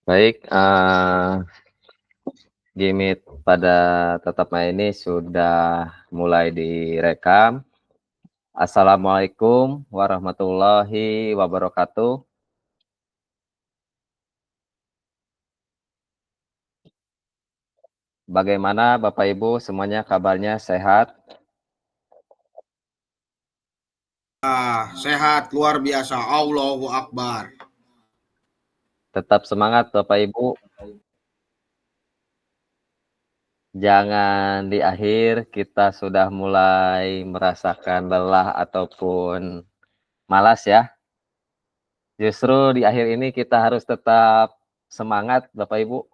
Baik, Gimit pada tetap ini sudah mulai direkam. Assalamualaikum warahmatullahi wabarakatuh. Bagaimana Bapak Ibu semuanya kabarnya sehat? Sehat luar biasa. Allahu Akbar. Tetap semangat Bapak Ibu. Jangan di akhir kita sudah mulai merasakan lelah ataupun malas ya. Justru di akhir ini kita harus tetap semangat Bapak Ibu.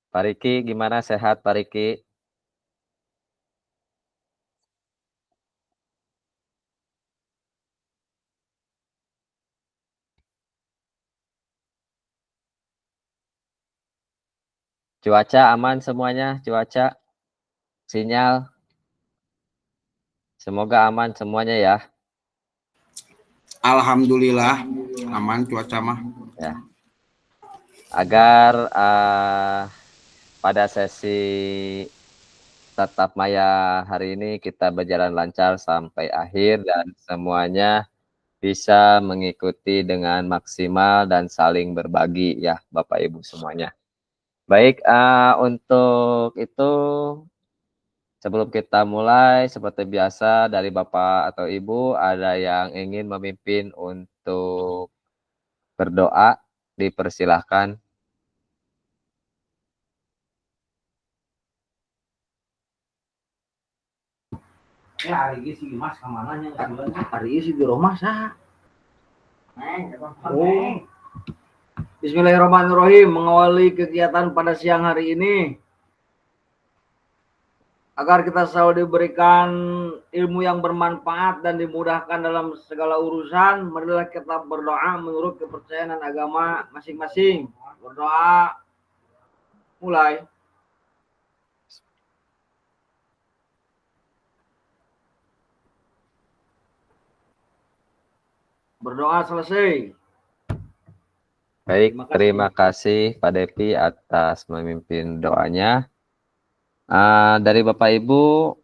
Pak Riki gimana, sehat Pak Riki? Cuaca aman semuanya, cuaca, sinyal, semoga aman semuanya ya. Alhamdulillah aman cuaca mah. Ya. Agar pada sesi tatap maya hari ini kita berjalan lancar sampai akhir dan semuanya bisa mengikuti dengan maksimal dan saling berbagi ya Bapak Ibu semuanya. Baik, untuk itu sebelum kita mulai seperti biasa dari Bapak atau Ibu ada yang ingin memimpin untuk berdoa, dipersilahkan. Hari ini si Mas kemananya? Hari ini si Biro Mas Bismillahirrahmanirrahim. Mengawali kegiatan pada siang hari ini, agar kita selalu diberikan ilmu yang bermanfaat dan dimudahkan dalam segala urusan, marilah kita berdoa menurut kepercayaan dan agama masing-masing. Berdoa, mulai. Berdoa selesai. Baik, terima kasih Pak Depi atas memimpin doanya. Dari Bapak Ibu,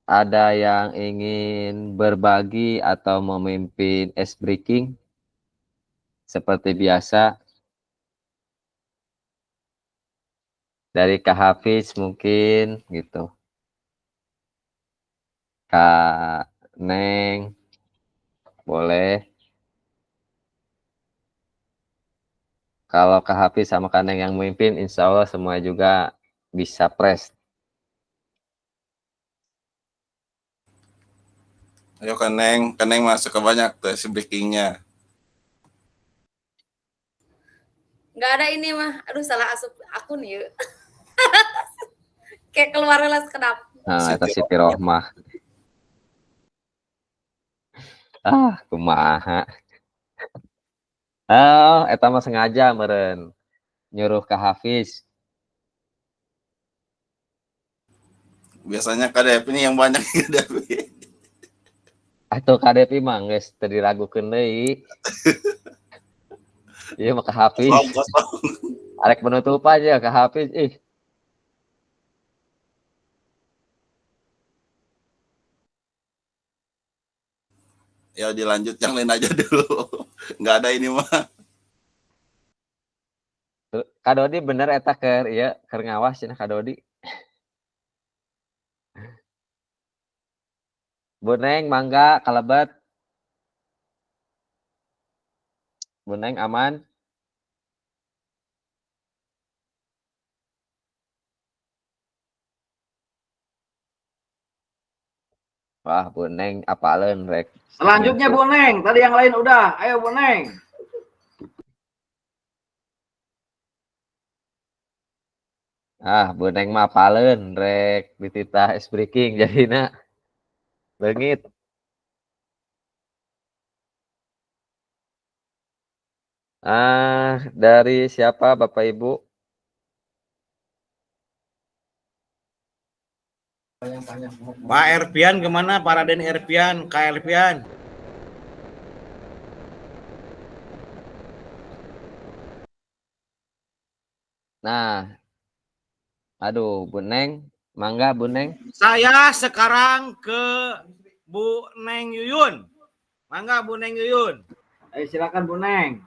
ada yang ingin berbagi atau memimpin ice breaking? Seperti biasa, dari Kak Hafiz mungkin gitu. Kak Neng, boleh. Kalau Kak Hafiz sama Kak Neng yang memimpin, insya Allah semua juga bisa press. Ayo Kaneng masuk ke banyak tuh si breakingnya. Nggak ada ini mah, aduh salah asup akun ya. Kayak keluar les kedap. Nah, itu Siti Rohmah. Kumaha. Eta mah sengaja meren nyuruh Kak Hafiz. Biasanya Kadep ini yang banyak Kadep. Atuh Kak Depi mah geus teu diragukeun deui. Ieu mah Kak Hafiz. Arek penutup aja Kak Hafiz ih. Ya dilanjut yang lain aja dulu. Nggak ada ini mah. Kak Dodi bener eta keur ieu keur ngawas cenah Kak Dodi. Bu Neng mangga kalebet. Bu Neng aman? Wah, Bu Neng apaleun rek. Selanjutnya Bu Neng, tadi yang lain udah. Ayo Bu Neng. Bu Neng mah apaleun rek dititah ice breaking jadina. Beungit. Dari siapa Bapak Ibu? Pak Erpian kemana? Pak Raden Erpian, Kak Erpian. Nah, aduh, Bu Neng, mangga Bu Neng. Saya sekarang ke Bu Neng Yuyun. Mangga Bu Neng Yuyun. Ayo silakan Bu Neng.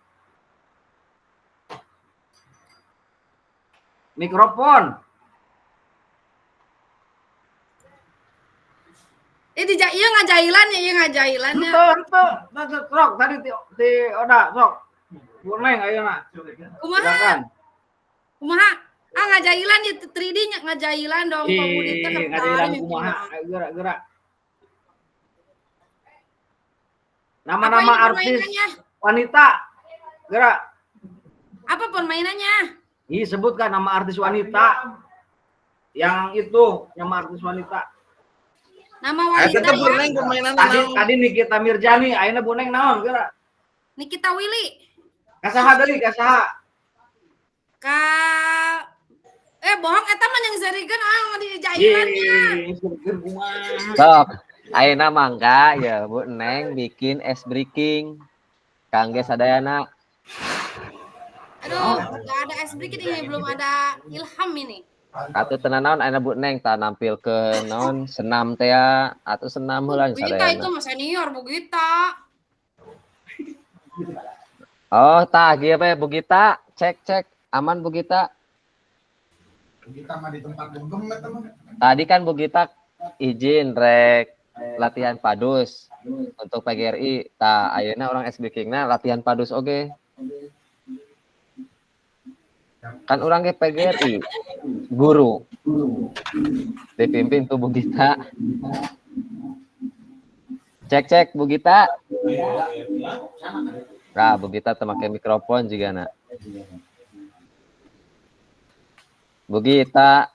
Mikrofon. Iya ngajailan ya, iya ngajailan ya. Ente, sok tadi ti Oda, sok. Bu Neng ayo nak. Kumaha? Silakan. Kumaha? Ah ngajailan ya 3D nya ngajailan dong Pak Budi teh Ngadilan kertas. kumaha, ayo gerak-gerak. Apa Nama-nama ini artis permainannya? wanita. Gerak. Apa permainannya? Sebutkan nama artis wanita. Yang itu, nama artis wanita. Nama Ayo wanita tetep Bu ya. Neng permainan Tadi Nikita Mirjani, ayeuna Bu Neng naon gerak. Nikita Willy. Kasaha deui, kasaha. Bohong eta mah yang sarikeun dijailannya. Surkeun kumaha. Sok, ayeuna mangga ya Bu Neng bikin es breaking. Kangge sadayana. Aduh, nggak ada es breaking ini, belum ada ilham ini. Atuh tenan naon ayeuna Bu Neng tah nampilkeun naon senam teh atuh senam heula Bu Gita itu sadayana. mah senior Bu Gita. Oh, tah kieu we Bu Gita, cek aman Bu Gita. Kita mah di tempat genggam eta mah. Tadi kan Bu Gita izin rek latihan padus untuk PGRI. Tah ayeuna orang es breakingna latihan padus oge. Kan orang ge PGRI guru dipimpin tuh Bu Gita. Cek Bu Gita. Nah, Bu Gita teu make mikrofon juga nak. Bu Gita.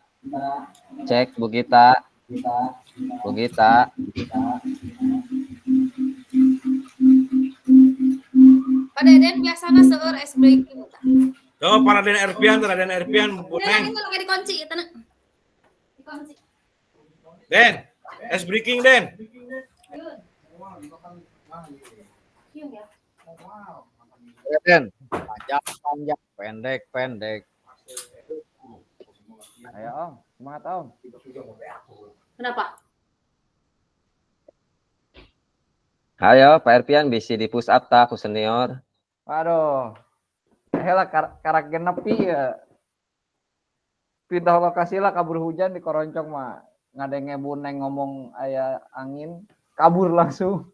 Cek Bu Gita. Bu Gita. Pak Deden biasana seueur es breaking. Tuh Raden Erpian Bu Ini Neng. lagi kalau dikunci ya tanah. Dikunci. Den, es breaking Den. Den. Panjang, pendek. Ayo Om, semangat Om. Kenapa? Ayo Pak Erpian bisi di push up ta ku senior. Waduh, hela karak genepi ya. Pindah lokasi lah kabur hujan di Koroncong mah. Ngadenge Bu Neng ngomong aya angin, kabur langsung.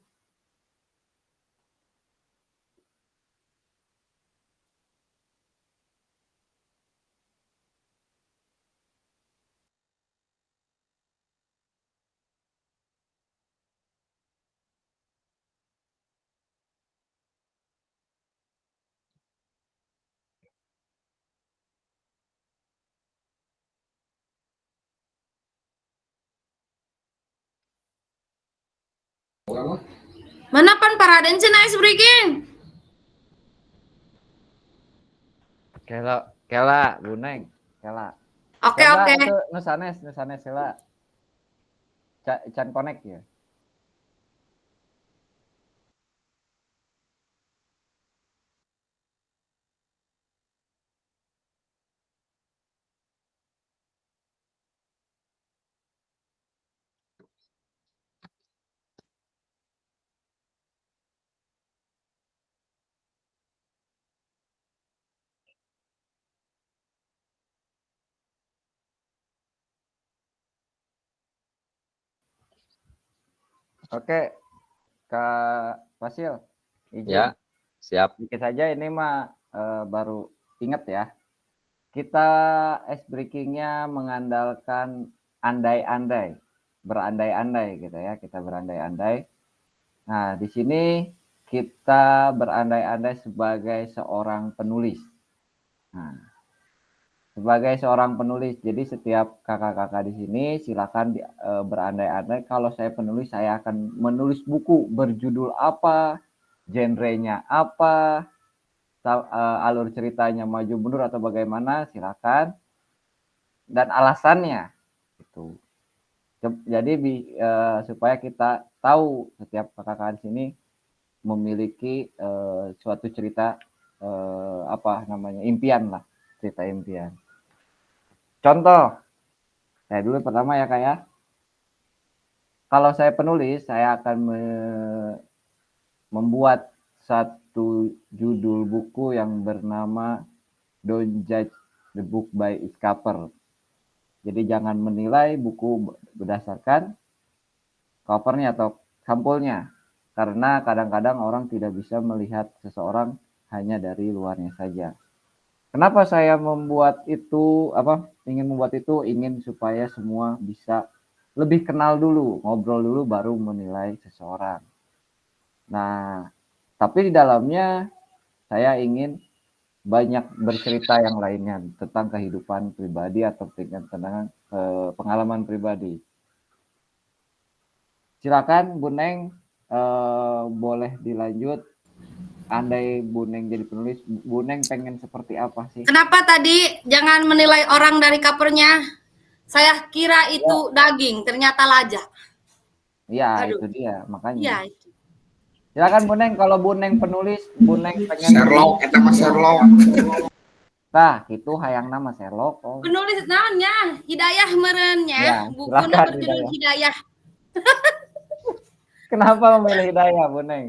Mana pan Paraden cenah es breaking? Kela Bu Neng, kela. Oke. Itu nusanes kela. Can connect ya. Oke, Kak Fasil, izin. Ya, siap. Dikit saja ini mah baru ingat ya. Kita ice breakingnya mengandalkan andai-andai, berandai-andai gitu ya. Kita berandai-andai. Nah, di sini kita berandai-andai sebagai seorang penulis. Nah, sebagai seorang penulis, jadi setiap kakak-kakak di sini silakan berandai-andai. Kalau saya penulis, saya akan menulis buku berjudul apa, genrenya apa, alur ceritanya maju mundur atau bagaimana, silakan, dan alasannya itu. Jadi supaya kita tahu setiap kakak-kakak di sini memiliki suatu cerita impian lah, cerita impian. Contoh, saya dulu pertama ya Kak ya. Kalau saya penulis, saya akan membuat satu judul buku yang bernama Don't Judge the Book by Its Cover. Jadi jangan menilai buku berdasarkan covernya atau sampulnya. Karena kadang-kadang orang tidak bisa melihat seseorang hanya dari luarnya saja. Kenapa saya membuat itu, ingin supaya semua bisa lebih kenal dulu, ngobrol dulu baru menilai seseorang. Nah, tapi di dalamnya saya ingin banyak bercerita yang lainnya tentang kehidupan pribadi atau tentang pengalaman pribadi. Silakan Bu Neng, boleh dilanjut. Andai Bu Neng jadi penulis, Bu Neng pengen seperti apa sih? Kenapa tadi jangan menilai orang dari covernya? Saya kira itu daging, ternyata lajak. Iya, Aduh. itu dia, makanya. Iya, itu. Silakan Bu Neng, kalau Bu Neng penulis, Bu Neng pengen Sherlock, kita mah Sherlock. Nah, itu hayang nama Sherlock. Oh. Penulis namanya Hidayah merennya, Ya, bukunya silakan, berjudul Hidayah. Kenapa memilih Hidayah, Bu Neng?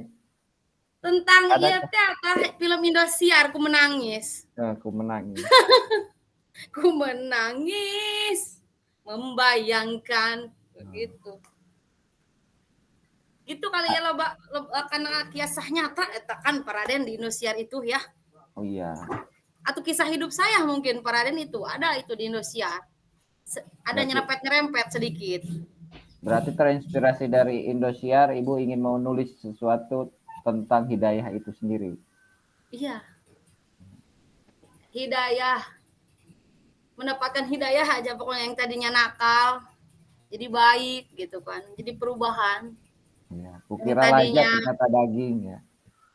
Tentang Ada- iya teh apa film Indosiar, ku menangis. Aku menangis. Ku menangis membayangkan begitu. Itu kali ya loba karena kisah nyata eta kan Paraden di Indosiar itu ya. Oh iya. Atau kisah hidup saya mungkin Paraden itu ada itu di Indosiar. Ada Berarti- nyerempet-nyerempet sedikit. Berarti terinspirasi dari Indosiar, Ibu ingin menulis sesuatu tentang Hidayah itu sendiri. Iya. Hidayah. Mendapatkan hidayah aja pokoknya yang tadinya nakal jadi baik gitu kan. Jadi perubahan. Ya, kukira Tadinya- lajak ternyata daging ya.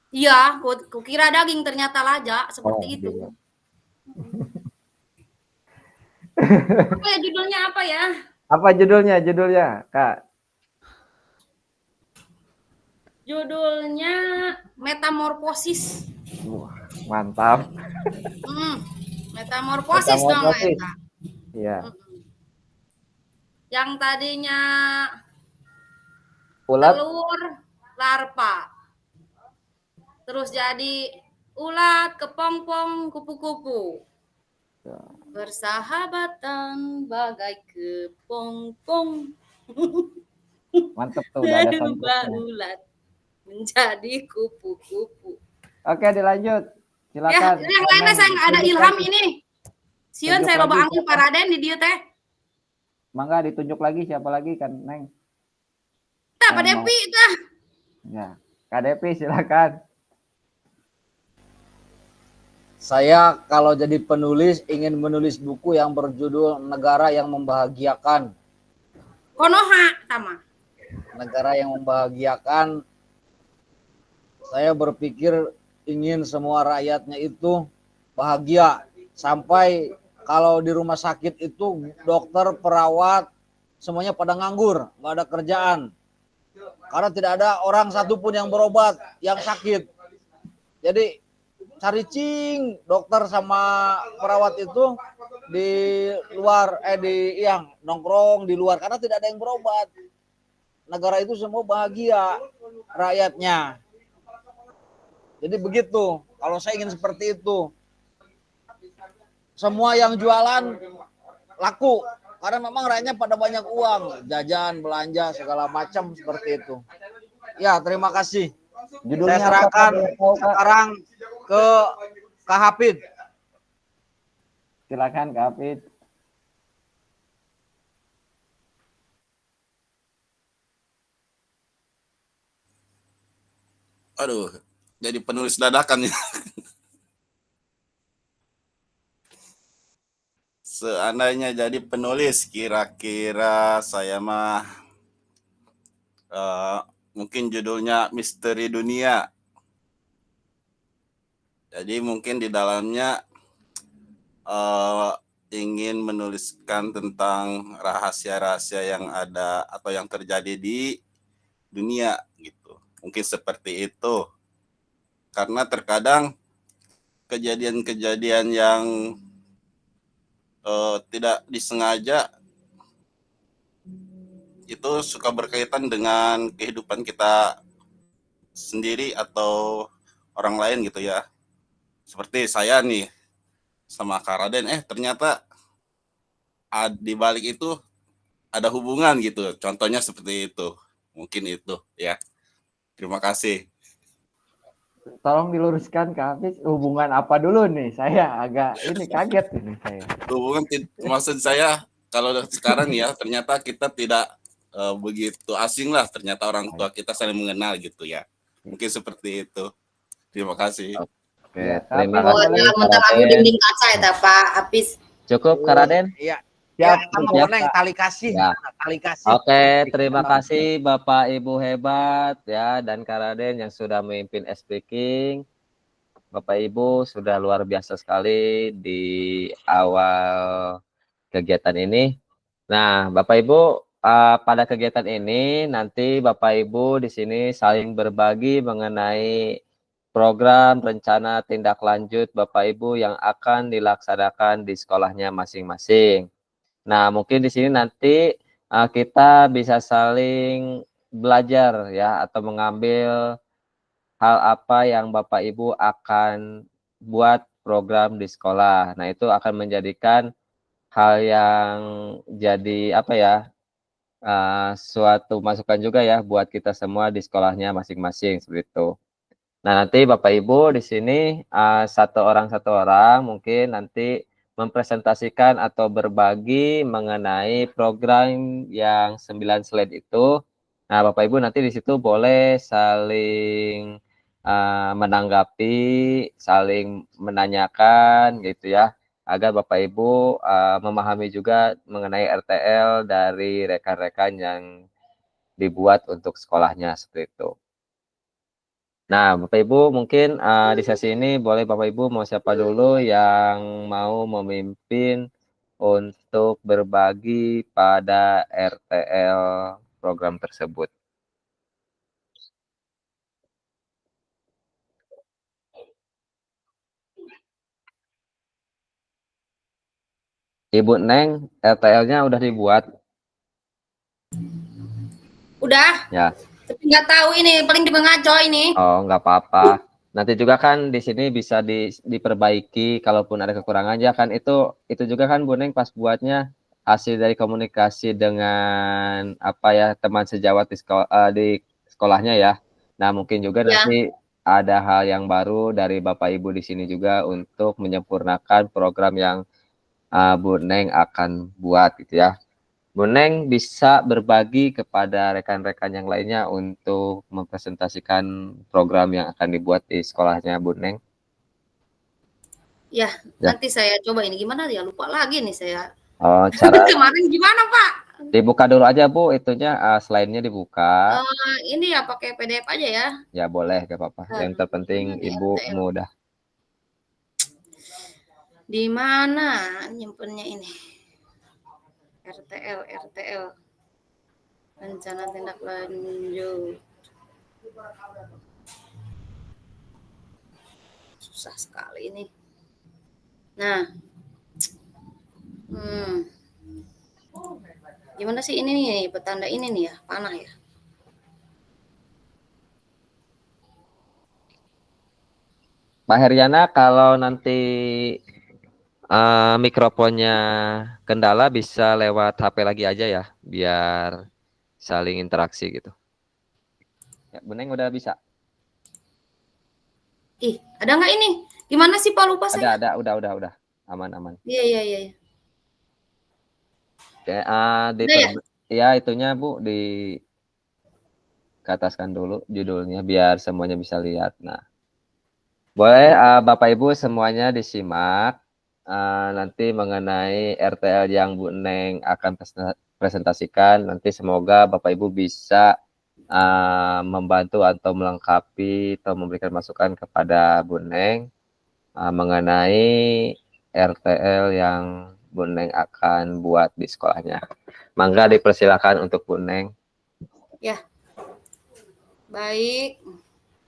Iya, kukira daging ternyata lajak seperti Oh, itu. iya. Apa ya judulnya apa ya? Apa judulnya, Kak? Judulnya Metamorfosis. Wah, mantap. Metamorfosis dong Metamorfosis. eta. Iya. Yang tadinya Ulat, telur larva. Terus jadi ulat, kepompong, kupu-kupu. Bersahabatan bagai kepompong. mantep tuh udah ada Berubah soundtracknya. ulat menjadi kupu-kupu. Oke, dilanjut. Ya, Silakan. yang lainnya saya nggak ada Tunjuk ilham lagi. ini. Sieun Tunjuk saya loba lagi angin siapa? Paraden di dieu teh. Mangga ditunjuk lagi siapa lagi kan, Neng? Tah, Pak Yang Depi tah. Ya, Kak Depi silakan. Saya kalau jadi penulis ingin menulis buku yang berjudul Negara yang Membahagiakan. Konoha sama. Negara yang membahagiakan. Saya berpikir ingin semua rakyatnya itu bahagia. Sampai kalau di rumah sakit itu dokter, perawat, semuanya pada nganggur, nggak ada kerjaan. Karena tidak ada orang satupun yang berobat, yang sakit. Jadi cari cing dokter sama perawat itu di luar nongkrong di luar karena tidak ada yang berobat. Negara itu semua bahagia rakyatnya. Jadi begitu. Kalau saya ingin seperti itu. Semua yang jualan laku karena memang rakyatnya pada banyak uang, jajan, belanja segala macam seperti itu. Ya, terima kasih. Judulnya Saya serahkan apa, Kak? sekarang ke Kak Hafid. Silakan Kak Hafid. Aduh, jadi penulis dadakan ya. Seandainya jadi penulis, kira-kira saya mah mungkin judulnya Misteri Dunia. Jadi mungkin di dalamnya ingin menuliskan tentang rahasia-rahasia yang ada atau yang terjadi di dunia gitu. Mungkin seperti itu. Karena terkadang kejadian-kejadian yang tidak disengaja itu suka berkaitan dengan kehidupan kita sendiri atau orang lain gitu ya. Seperti saya nih sama Kak Raden, ternyata di balik itu ada hubungan gitu. Contohnya seperti itu. Mungkin itu ya. Terima kasih. Tolong diluruskan Kak Hafiz, hubungan apa dulu nih? Saya agak ini kaget ini saya. Hubungan maksud saya kalau sekarang ya ternyata kita tidak begitu asing lah, ternyata orang tua kita saling mengenal gitu ya. Mungkin seperti itu. Terima kasih. Oke, Ya, terima tapi- Oh, kasih jangan Kak mentang aku Raden. dinding kaca ya Pak Apis. Cukup Kak Raden? Iya. Siap, Ya, sama siap, Boneng, tali kasih. Ya. Tali kasih. Oke, terima kasih Bapak Ibu hebat ya dan Kak Raden yang sudah memimpin speaking. Bapak Ibu sudah luar biasa sekali di awal kegiatan ini. Nah, Bapak Ibu pada kegiatan ini nanti Bapak Ibu di sini saling berbagi mengenai program rencana tindak lanjut Bapak Ibu yang akan dilaksanakan di sekolahnya masing-masing. Nah, mungkin di sini nanti kita bisa saling belajar ya atau mengambil hal apa yang Bapak Ibu akan buat program di sekolah. Nah, itu akan menjadikan hal yang jadi apa ya, suatu masukan juga ya buat kita semua di sekolahnya masing-masing seperti itu. Nah, nanti Bapak Ibu di sini satu orang mungkin nanti mempresentasikan atau berbagi mengenai program yang 9 slide itu. Nah, Bapak Ibu nanti di situ boleh saling menanggapi, saling menanyakan gitu ya, agar Bapak Ibu memahami juga mengenai RTL dari rekan-rekan yang dibuat untuk sekolahnya seperti itu. Nah, Bapak Ibu mungkin di sesi ini boleh Bapak Ibu mau siapa dulu yang mau memimpin untuk berbagi pada RTL program tersebut. Ibu Neng, RTL-nya udah dibuat? Udah, Ya. tapi nggak tahu ini, paling di mengaco ini. Oh, nggak apa-apa. Nanti juga kan di sini bisa diperbaiki kalaupun ada kekurangan ya kan itu juga kan Bu Neng pas buatnya hasil dari komunikasi dengan apa ya teman sejawat di sekolahnya ya. Nah, mungkin juga Ya. nanti ada hal yang baru dari Bapak Ibu di sini juga untuk menyempurnakan program yang Bu Neng akan buat gitu ya. Bu Neng bisa berbagi kepada rekan-rekan yang lainnya untuk mempresentasikan program yang akan dibuat di sekolahnya Bu Neng. Ya, Ya. nanti saya coba ini gimana ya, lupa lagi nih saya. Oh, cara Kemarin gimana Pak? dibuka dulu aja Bu, itunya slide-nya dibuka. Ini ya pakai PDF aja ya. Ya boleh, gak apa-apa. Yang terpenting Gimana ya, Ibu RTL? mudah. Di mana nyimpennya ini? RTL. Rencana tindak lanjut. Susah sekali ini. Nah. Gimana sih ini nih, petanda ini nih ya, panah ya. Pak Heryana, kalau nanti mikrofonnya kendala bisa lewat HP lagi aja ya, biar saling interaksi gitu. Ya, Bu Neng udah bisa? Ih, ada nggak ini? Gimana sih Pak, lupa saya? Ada, udah. Aman. Iya. Oke, ya? ya itunya Bu ke ataskan dulu judulnya biar semuanya bisa lihat. Nah, boleh Bapak Ibu semuanya disimak nanti mengenai RTL yang Bu Neng akan presentasikan. Nanti semoga Bapak Ibu bisa membantu atau melengkapi atau memberikan masukan kepada Bu Neng mengenai RTL yang Bu Neng akan buat di sekolahnya. Mangga dipersilakan untuk Bu Neng. Ya. Baik.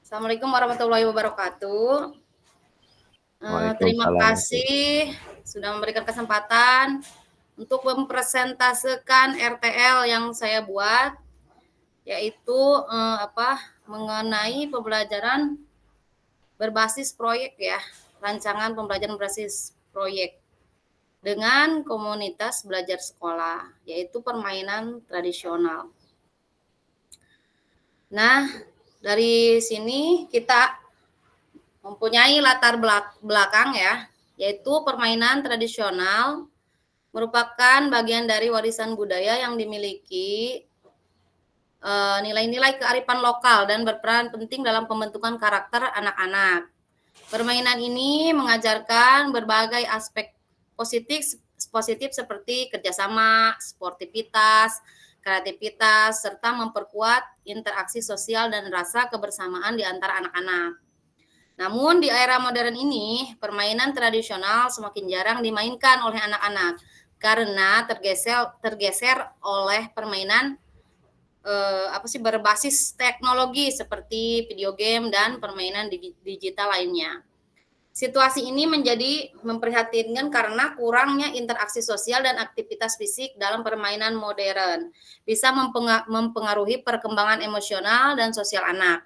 Assalamualaikum warahmatullahi wabarakatuh. Terima Waalaikumsalam. kasih sudah memberikan kesempatan untuk mempresentasikan RTL yang saya buat, yaitu mengenai pembelajaran berbasis proyek ya, rancangan pembelajaran berbasis proyek dengan komunitas belajar sekolah, yaitu permainan tradisional. Nah, dari sini kita mempunyai latar belakang ya, yaitu permainan tradisional merupakan bagian dari warisan budaya yang dimiliki nilai-nilai kearifan lokal dan berperan penting dalam pembentukan karakter anak-anak. Permainan ini mengajarkan berbagai aspek positif seperti kerjasama, sportivitas, kreativitas, serta memperkuat interaksi sosial dan rasa kebersamaan di antara anak-anak. Namun di era modern ini, permainan tradisional semakin jarang dimainkan oleh anak-anak karena tergeser oleh permainan berbasis teknologi seperti video game dan permainan digital lainnya. Situasi ini menjadi memprihatinkan karena kurangnya interaksi sosial dan aktivitas fisik dalam permainan modern bisa mempengaruhi perkembangan emosional dan sosial anak.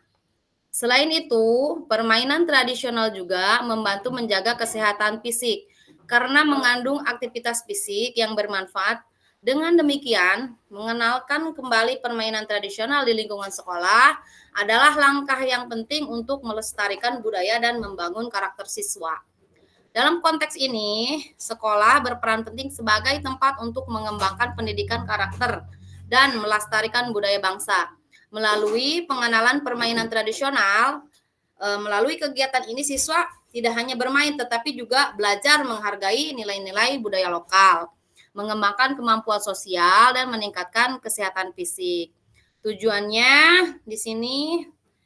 Selain itu, permainan tradisional juga membantu menjaga kesehatan fisik karena mengandung aktivitas fisik yang bermanfaat. Dengan demikian, mengenalkan kembali permainan tradisional di lingkungan sekolah adalah langkah yang penting untuk melestarikan budaya dan membangun karakter siswa. Dalam konteks ini, sekolah berperan penting sebagai tempat untuk mengembangkan pendidikan karakter dan melestarikan budaya bangsa. Melalui pengenalan permainan tradisional, melalui kegiatan ini siswa tidak hanya bermain tetapi juga belajar menghargai nilai-nilai budaya lokal, mengembangkan kemampuan sosial dan meningkatkan kesehatan fisik. Tujuannya di sini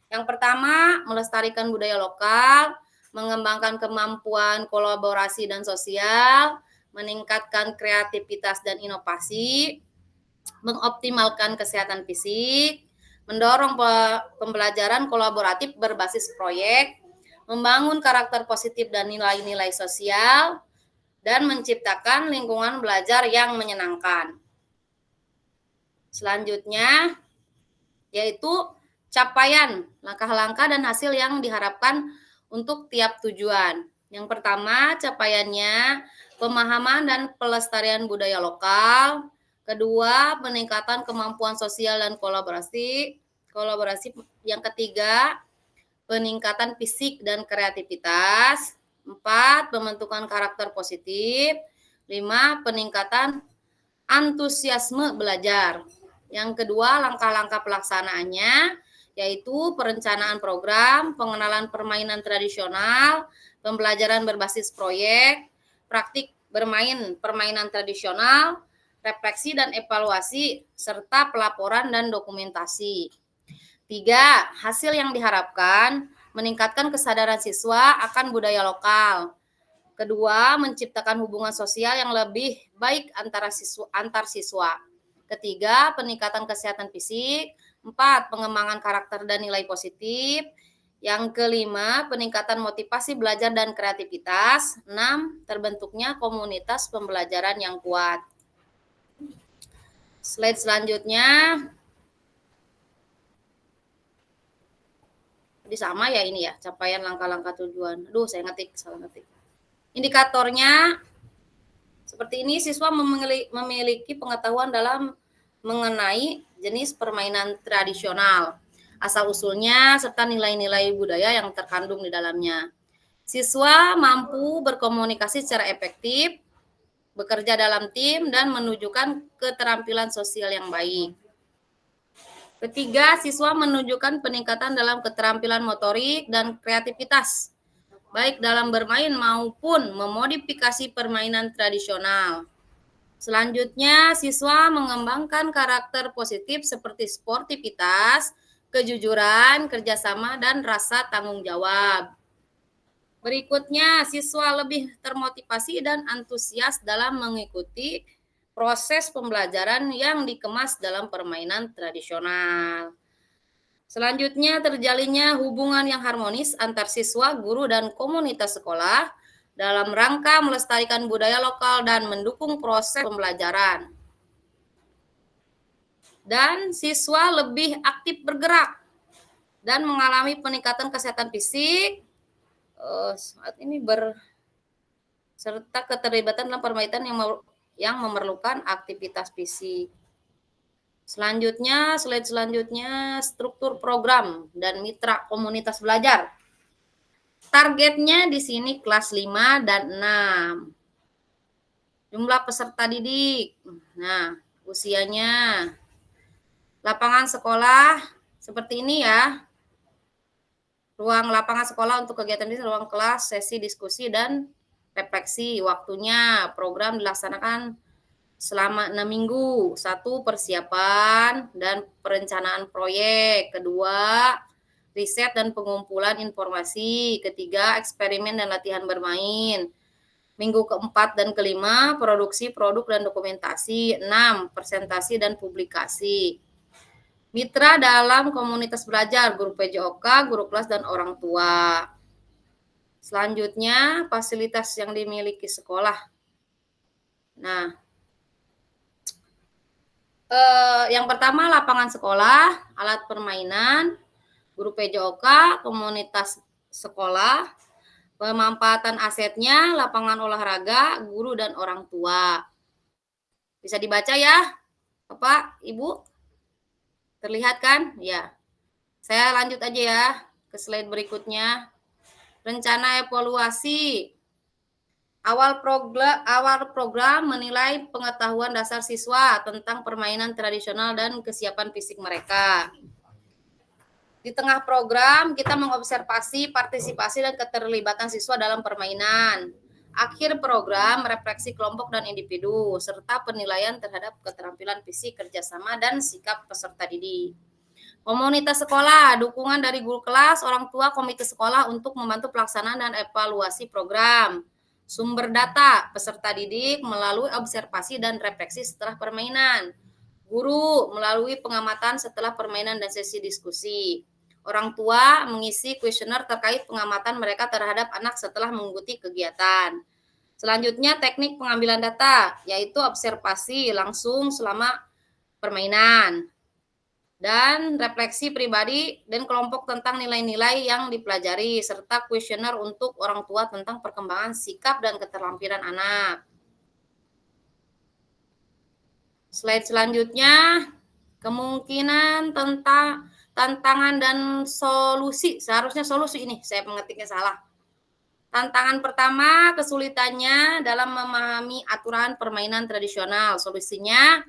yang pertama melestarikan budaya lokal, mengembangkan kemampuan kolaborasi dan sosial, meningkatkan kreativitas dan inovasi, mengoptimalkan kesehatan fisik, mendorong pembelajaran kolaboratif berbasis proyek, membangun karakter positif dan nilai-nilai sosial, dan menciptakan lingkungan belajar yang menyenangkan. Selanjutnya, yaitu capaian, langkah-langkah dan hasil yang diharapkan untuk tiap tujuan. Yang pertama, capaiannya pemahaman dan pelestarian budaya lokal. Kedua, peningkatan kemampuan sosial dan kolaborasi. Yang ketiga, peningkatan fisik dan kreativitas. 4, pembentukan karakter positif. 5, peningkatan antusiasme belajar. Yang kedua, langkah-langkah pelaksanaannya, yaitu perencanaan program, pengenalan permainan tradisional, pembelajaran berbasis proyek, praktik bermain permainan tradisional, refleksi dan evaluasi, serta pelaporan dan dokumentasi. 3, hasil yang diharapkan, meningkatkan kesadaran siswa akan budaya lokal. Kedua, menciptakan hubungan sosial yang lebih baik antar siswa. Ketiga, peningkatan kesehatan fisik. 4, pengembangan karakter dan nilai positif. Yang kelima, peningkatan motivasi belajar dan kreativitas. 6, terbentuknya komunitas pembelajaran yang kuat. Slide selanjutnya. Jadi sama ya ini ya, capaian langkah-langkah tujuan. Aduh, saya salah ngetik. Indikatornya seperti ini, siswa memiliki pengetahuan dalam mengenai jenis permainan tradisional, asal-usulnya, serta nilai-nilai budaya yang terkandung di dalamnya. Siswa mampu berkomunikasi secara efektif, bekerja dalam tim, dan menunjukkan keterampilan sosial yang baik. Ketiga, siswa menunjukkan peningkatan dalam keterampilan motorik dan kreativitas, baik dalam bermain maupun memodifikasi permainan tradisional. Selanjutnya, siswa mengembangkan karakter positif seperti sportivitas, kejujuran, kerjasama, dan rasa tanggung jawab. Berikutnya, siswa lebih termotivasi dan antusias dalam mengikuti proses pembelajaran yang dikemas dalam permainan tradisional. Selanjutnya, terjalinnya hubungan yang harmonis antar siswa, guru, dan komunitas sekolah dalam rangka melestarikan budaya lokal dan mendukung proses pembelajaran. Dan siswa lebih aktif bergerak dan mengalami peningkatan kesehatan fisik saat ini serta keterlibatan dalam permainan yang memerlukan aktivitas fisik. Slide selanjutnya, struktur program dan mitra komunitas belajar. Targetnya di sini kelas 5 dan 6. Jumlah peserta didik. Nah, usianya. Lapangan sekolah seperti ini ya. Ruang lapangan sekolah untuk kegiatan ini, ruang kelas, sesi diskusi dan refleksi. Waktunya program dilaksanakan selama 6 minggu. 1. Persiapan dan perencanaan proyek. 2. Riset dan pengumpulan informasi. 3. Eksperimen dan latihan bermain. Minggu keempat dan kelima, produksi produk dan dokumentasi. 6. Presentasi dan publikasi. Mitra dalam komunitas belajar, guru PJOK, guru kelas, dan orang tua. Selanjutnya, fasilitas yang dimiliki sekolah. Nah, yang pertama lapangan sekolah, alat permainan, guru PJOK, komunitas sekolah, pemanfaatan asetnya, lapangan olahraga, guru dan orang tua. Bisa dibaca ya, Bapak, Ibu? Terlihat kan? Ya. Saya lanjut aja ya ke slide berikutnya. Rencana evaluasi. Awal program menilai pengetahuan dasar siswa tentang permainan tradisional dan kesiapan fisik mereka. Di tengah program, kita mengobservasi partisipasi dan keterlibatan siswa dalam permainan. Akhir program, refleksi kelompok dan individu, serta penilaian terhadap keterampilan fisik, kerjasama, dan sikap peserta didik. Komunitas sekolah, dukungan dari guru kelas, orang tua, komite sekolah untuk membantu pelaksanaan dan evaluasi program. Sumber data, peserta didik melalui observasi dan refleksi setelah permainan. Guru melalui pengamatan setelah permainan dan sesi diskusi. Orang tua mengisi kuesioner terkait pengamatan mereka terhadap anak setelah mengikuti kegiatan. Selanjutnya, teknik pengambilan data, yaitu observasi langsung selama permainan. Dan refleksi pribadi dan kelompok tentang nilai-nilai yang dipelajari, serta kuesioner untuk orang tua tentang perkembangan sikap dan keterampilan anak. Slide selanjutnya, kemungkinan tentang tantangan dan solusi. Seharusnya solusi ini, saya mengetiknya salah. Tantangan pertama, kesulitannya dalam memahami aturan permainan tradisional. Solusinya,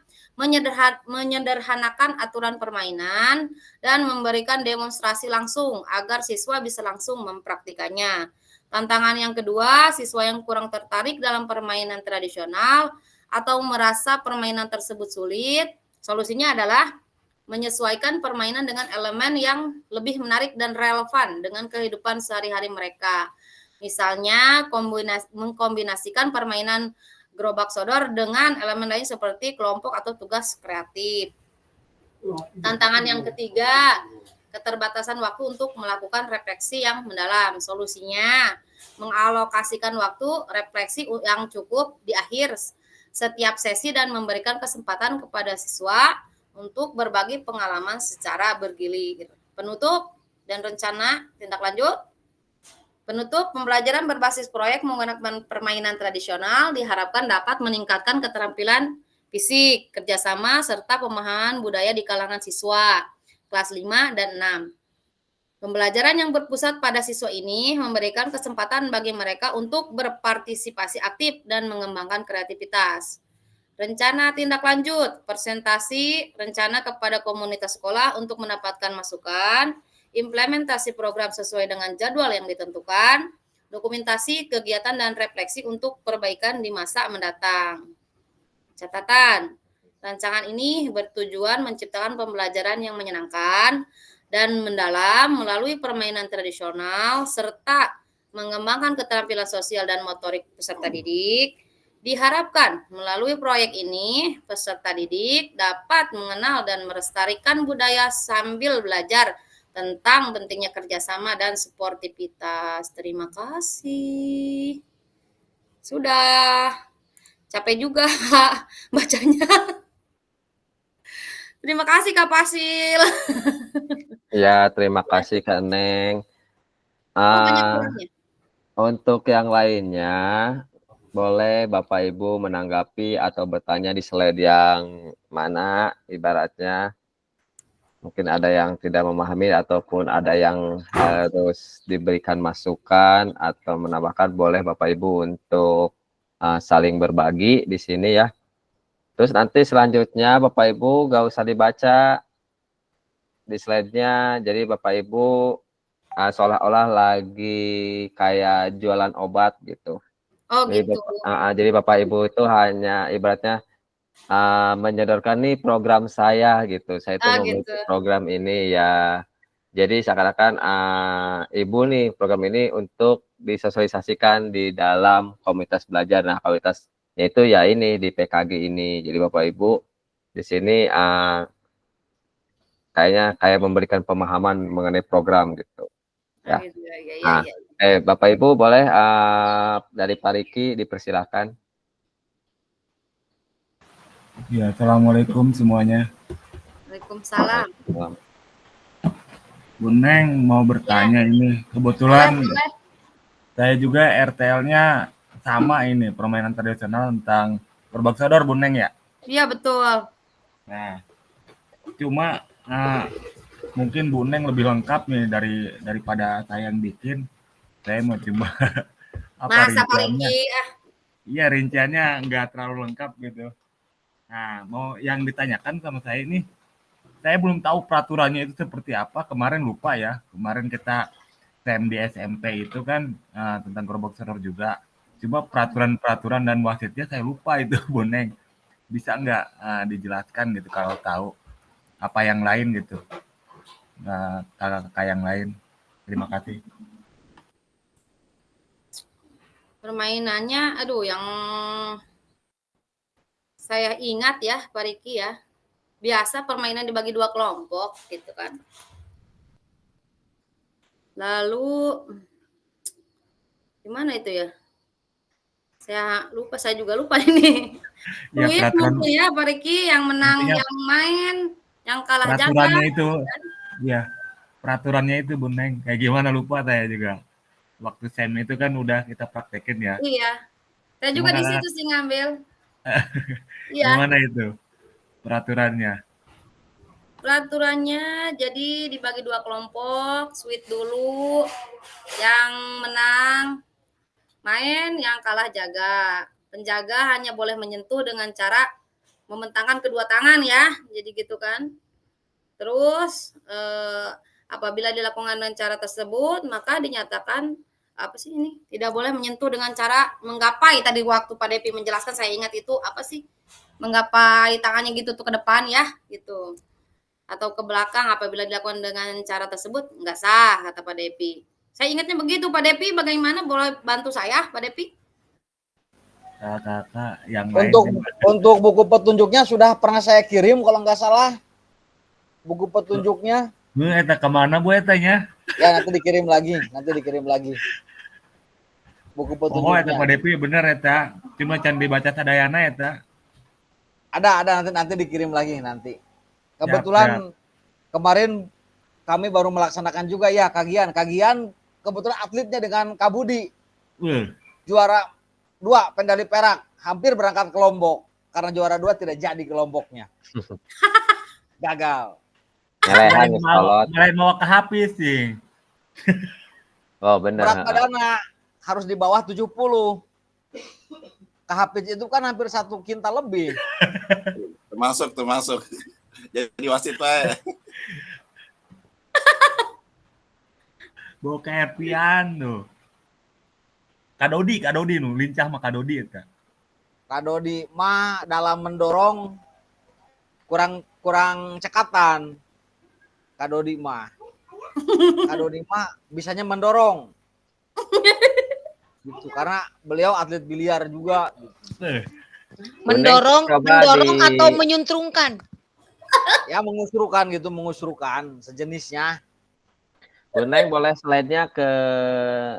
menyederhanakan aturan permainan dan memberikan demonstrasi langsung agar siswa bisa langsung mempraktikannya. Tantangan yang kedua, siswa yang kurang tertarik dalam permainan tradisional atau merasa permainan tersebut sulit, solusinya adalah menyesuaikan permainan dengan elemen yang lebih menarik dan relevan dengan kehidupan sehari-hari mereka. Misalnya, mengkombinasikan permainan gerobak sodor dengan elemen lain seperti kelompok atau tugas kreatif. Tantangan yang ketiga, keterbatasan waktu untuk melakukan refleksi yang mendalam. Solusinya, mengalokasikan waktu refleksi yang cukup di akhir setiap sesi dan memberikan kesempatan kepada siswa untuk berbagi pengalaman secara bergilir. Penutup dan rencana tindak lanjut. Penutup, pembelajaran berbasis proyek menggunakan permainan tradisional diharapkan dapat meningkatkan keterampilan fisik, kerjasama, serta pemahaman budaya di kalangan siswa kelas 5 dan 6. Pembelajaran yang berpusat pada siswa ini memberikan kesempatan bagi mereka untuk berpartisipasi aktif dan mengembangkan kreativitas. Rencana tindak lanjut, presentasi rencana kepada komunitas sekolah untuk mendapatkan masukan, implementasi program sesuai dengan jadwal yang ditentukan, dokumentasi kegiatan dan refleksi untuk perbaikan di masa mendatang. Catatan, rancangan ini bertujuan menciptakan pembelajaran yang menyenangkan dan mendalam melalui permainan tradisional serta mengembangkan keterampilan sosial dan motorik peserta didik. Diharapkan melalui proyek ini, peserta didik dapat mengenal dan melestarikan budaya sambil belajar tentang pentingnya kerjasama dan sportivitas. Terima kasih. Sudah capek juga bacanya. Terima kasih Kak Pasil. Ya, terima kasih Kak Neng. Oh, banyak Ah, kurangnya. untuk yang lainnya, boleh Bapak Ibu menanggapi atau bertanya di slide yang mana ibaratnya. Mungkin ada yang tidak memahami ataupun ada yang harus diberikan masukan atau menambahkan, boleh Bapak Ibu untuk saling berbagi di sini ya. Terus nanti selanjutnya Bapak Ibu gak usah dibaca di slide-nya. Jadi Bapak Ibu seolah-olah lagi kayak jualan obat gitu. Oh Jadi, gitu. jadi Bapak Ibu itu hanya ibaratnya menyodorkan nih program saya gitu. Saya itu Ah gitu. memiliki program ini ya. Jadi seakan-akan Ibu nih program ini untuk disosialisasikan di dalam komunitas belajar. Nah, komunitasnya itu ya ini di PKG ini. Jadi Bapak Ibu di sini kayaknya kayak memberikan pemahaman mengenai program gitu. Ah Ya. gitu. Ya, ya, Nah, ya. Bapak Ibu boleh dari Pak Riki dipersilakan. Ya, assalamualaikum semuanya. Waalaikumsalam. Bu Neng mau bertanya ini. Kebetulan saya juga RTL-nya sama ini, permainan tradisional tentang Gerbang Sodor, Bu Neng ya? Iya betul. Nah, cuma mungkin Bu Neng lebih lengkap nih daripada saya yang bikin. Saya mau coba apa Masa Pak rinciannya. Riki? Iya, rinciannya nggak terlalu lengkap gitu. Nah, mau yang ditanyakan sama saya ini, saya belum tahu peraturannya itu seperti apa. Kemarin lupa ya. Kemarin kita SEM di SMP itu kan tentang Gerbang Sodor juga. Cuma peraturan-peraturan dan wasitnya saya lupa itu, Bu Neng. Bisa nggak dijelaskan gitu kalau tahu apa yang lain gitu. Kakak-kakak yang lain. Terima kasih. Permainannya, aduh, yang saya ingat ya, Pak Riki ya, biasa permainan dibagi 2 kelompok gitu kan. Lalu gimana itu ya? Saya juga lupa ini. Ya, Duit peraturan, mungkin ya, Pak Riki, yang menang intinya yang main, yang kalah jaga. peraturannya itu, ya peraturannya itu Bu Neng. Kayak gimana lupa saya juga. Waktu SEM itu kan udah kita praktekin ya. Iya, saya juga di situ sih ngambil. Iya. Gimana itu peraturannya? Peraturannya jadi dibagi 2 kelompok, sweet dulu, yang menang main, yang kalah jaga. Penjaga hanya boleh menyentuh dengan cara membentangkan kedua tangan ya, jadi gitu kan. Terus apabila dilakukan dengan cara tersebut, maka dinyatakan apa sih ini? Tidak boleh menyentuh dengan cara menggapai. Tadi waktu Pak Depi menjelaskan saya ingat itu apa sih? Menggapai tangannya gitu tuh ke depan ya, gitu. Atau ke belakang apabila dilakukan dengan cara tersebut nggak sah kata Pak Depi. Saya ingatnya begitu Pak Depi. Bagaimana, boleh bantu saya Pak Depi? Kakak yang Untuk buku petunjuknya sudah pernah saya kirim kalau nggak salah. Buku petunjuknya. Bu, eta kemana Bu etanya? Ya nanti dikirim lagi. Buku Oh, eta petunjuknya. Pak Depi bener eta. Cuma can dibaca sadayana eta. Ada nanti dikirim lagi nanti. Kebetulan kemarin kami baru melaksanakan juga ya kagian kebetulan atletnya dengan Kak Budi. Juara 2 pendali perak, hampir berangkat ke Lombok karena juara 2 tidak jadi ke Lomboknya. Gagal. Nyalain mau ke Hafiz sih. Oh, benar. Berat badannya harus di bawah 70. Kak Hafiz itu kan hampir 1 kintal lebih. Termasuk. Jadi wasit Pak. Bawa kehappyan tuh. Kadodi nu lincah mah Kadodi eta. Kadodi mah dalam mendorong kurang cekatan. Kadodi mah bisanya mendorong. Gitu, karena beliau atlet biliar juga. Mendorong atau menyuntrungkan? Ya mengusrukan sejenisnya. Bu Neng boleh slide-nya ke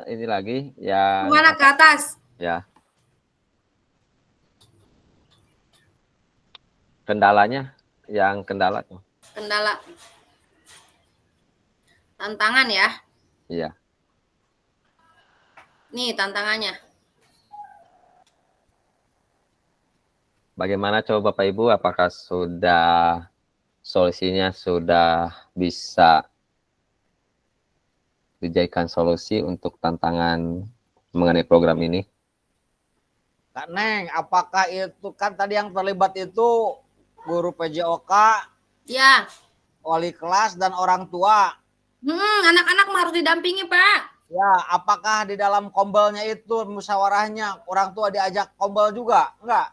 ini lagi ya. Kemana, ke atas? Ya. kendalanya, yang kendala tuh. Kendala. Tantangan ya. Iya. Nih tantangannya. Bagaimana coba Bapak Ibu, apakah sudah solusinya sudah bisa dijadikan solusi untuk tantangan mengenai program ini? Kak Neng, apakah itu kan tadi yang terlibat itu guru PJOK, Ya. wali kelas dan orang tua? Anak-anak mah harus didampingi, Pak. Ya, apakah di dalam kombelnya itu musyawarahnya orang tua diajak kombel juga? Enggak?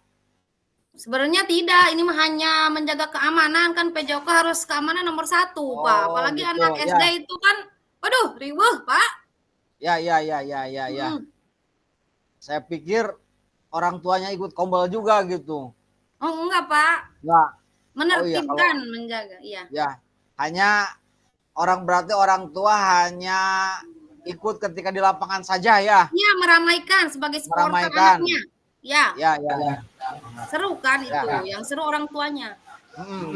Sebenarnya tidak, ini mah hanya menjaga keamanan, kan PJOK harus keamanan nomor 1, Pak. Apalagi gitu, anak SD itu kan, waduh, riweuh, Pak. Ya. Saya pikir orang tuanya ikut kombel juga gitu. Oh, enggak, Pak. Enggak. Menertibkan, menjaga, iya. Ya, hanya berarti orang tua hanya ikut ketika di lapangan saja ya? Iya, meramaikan sebagai supporter anaknya. Ya. Ya. Seru kan itu, yang seru orang tuanya.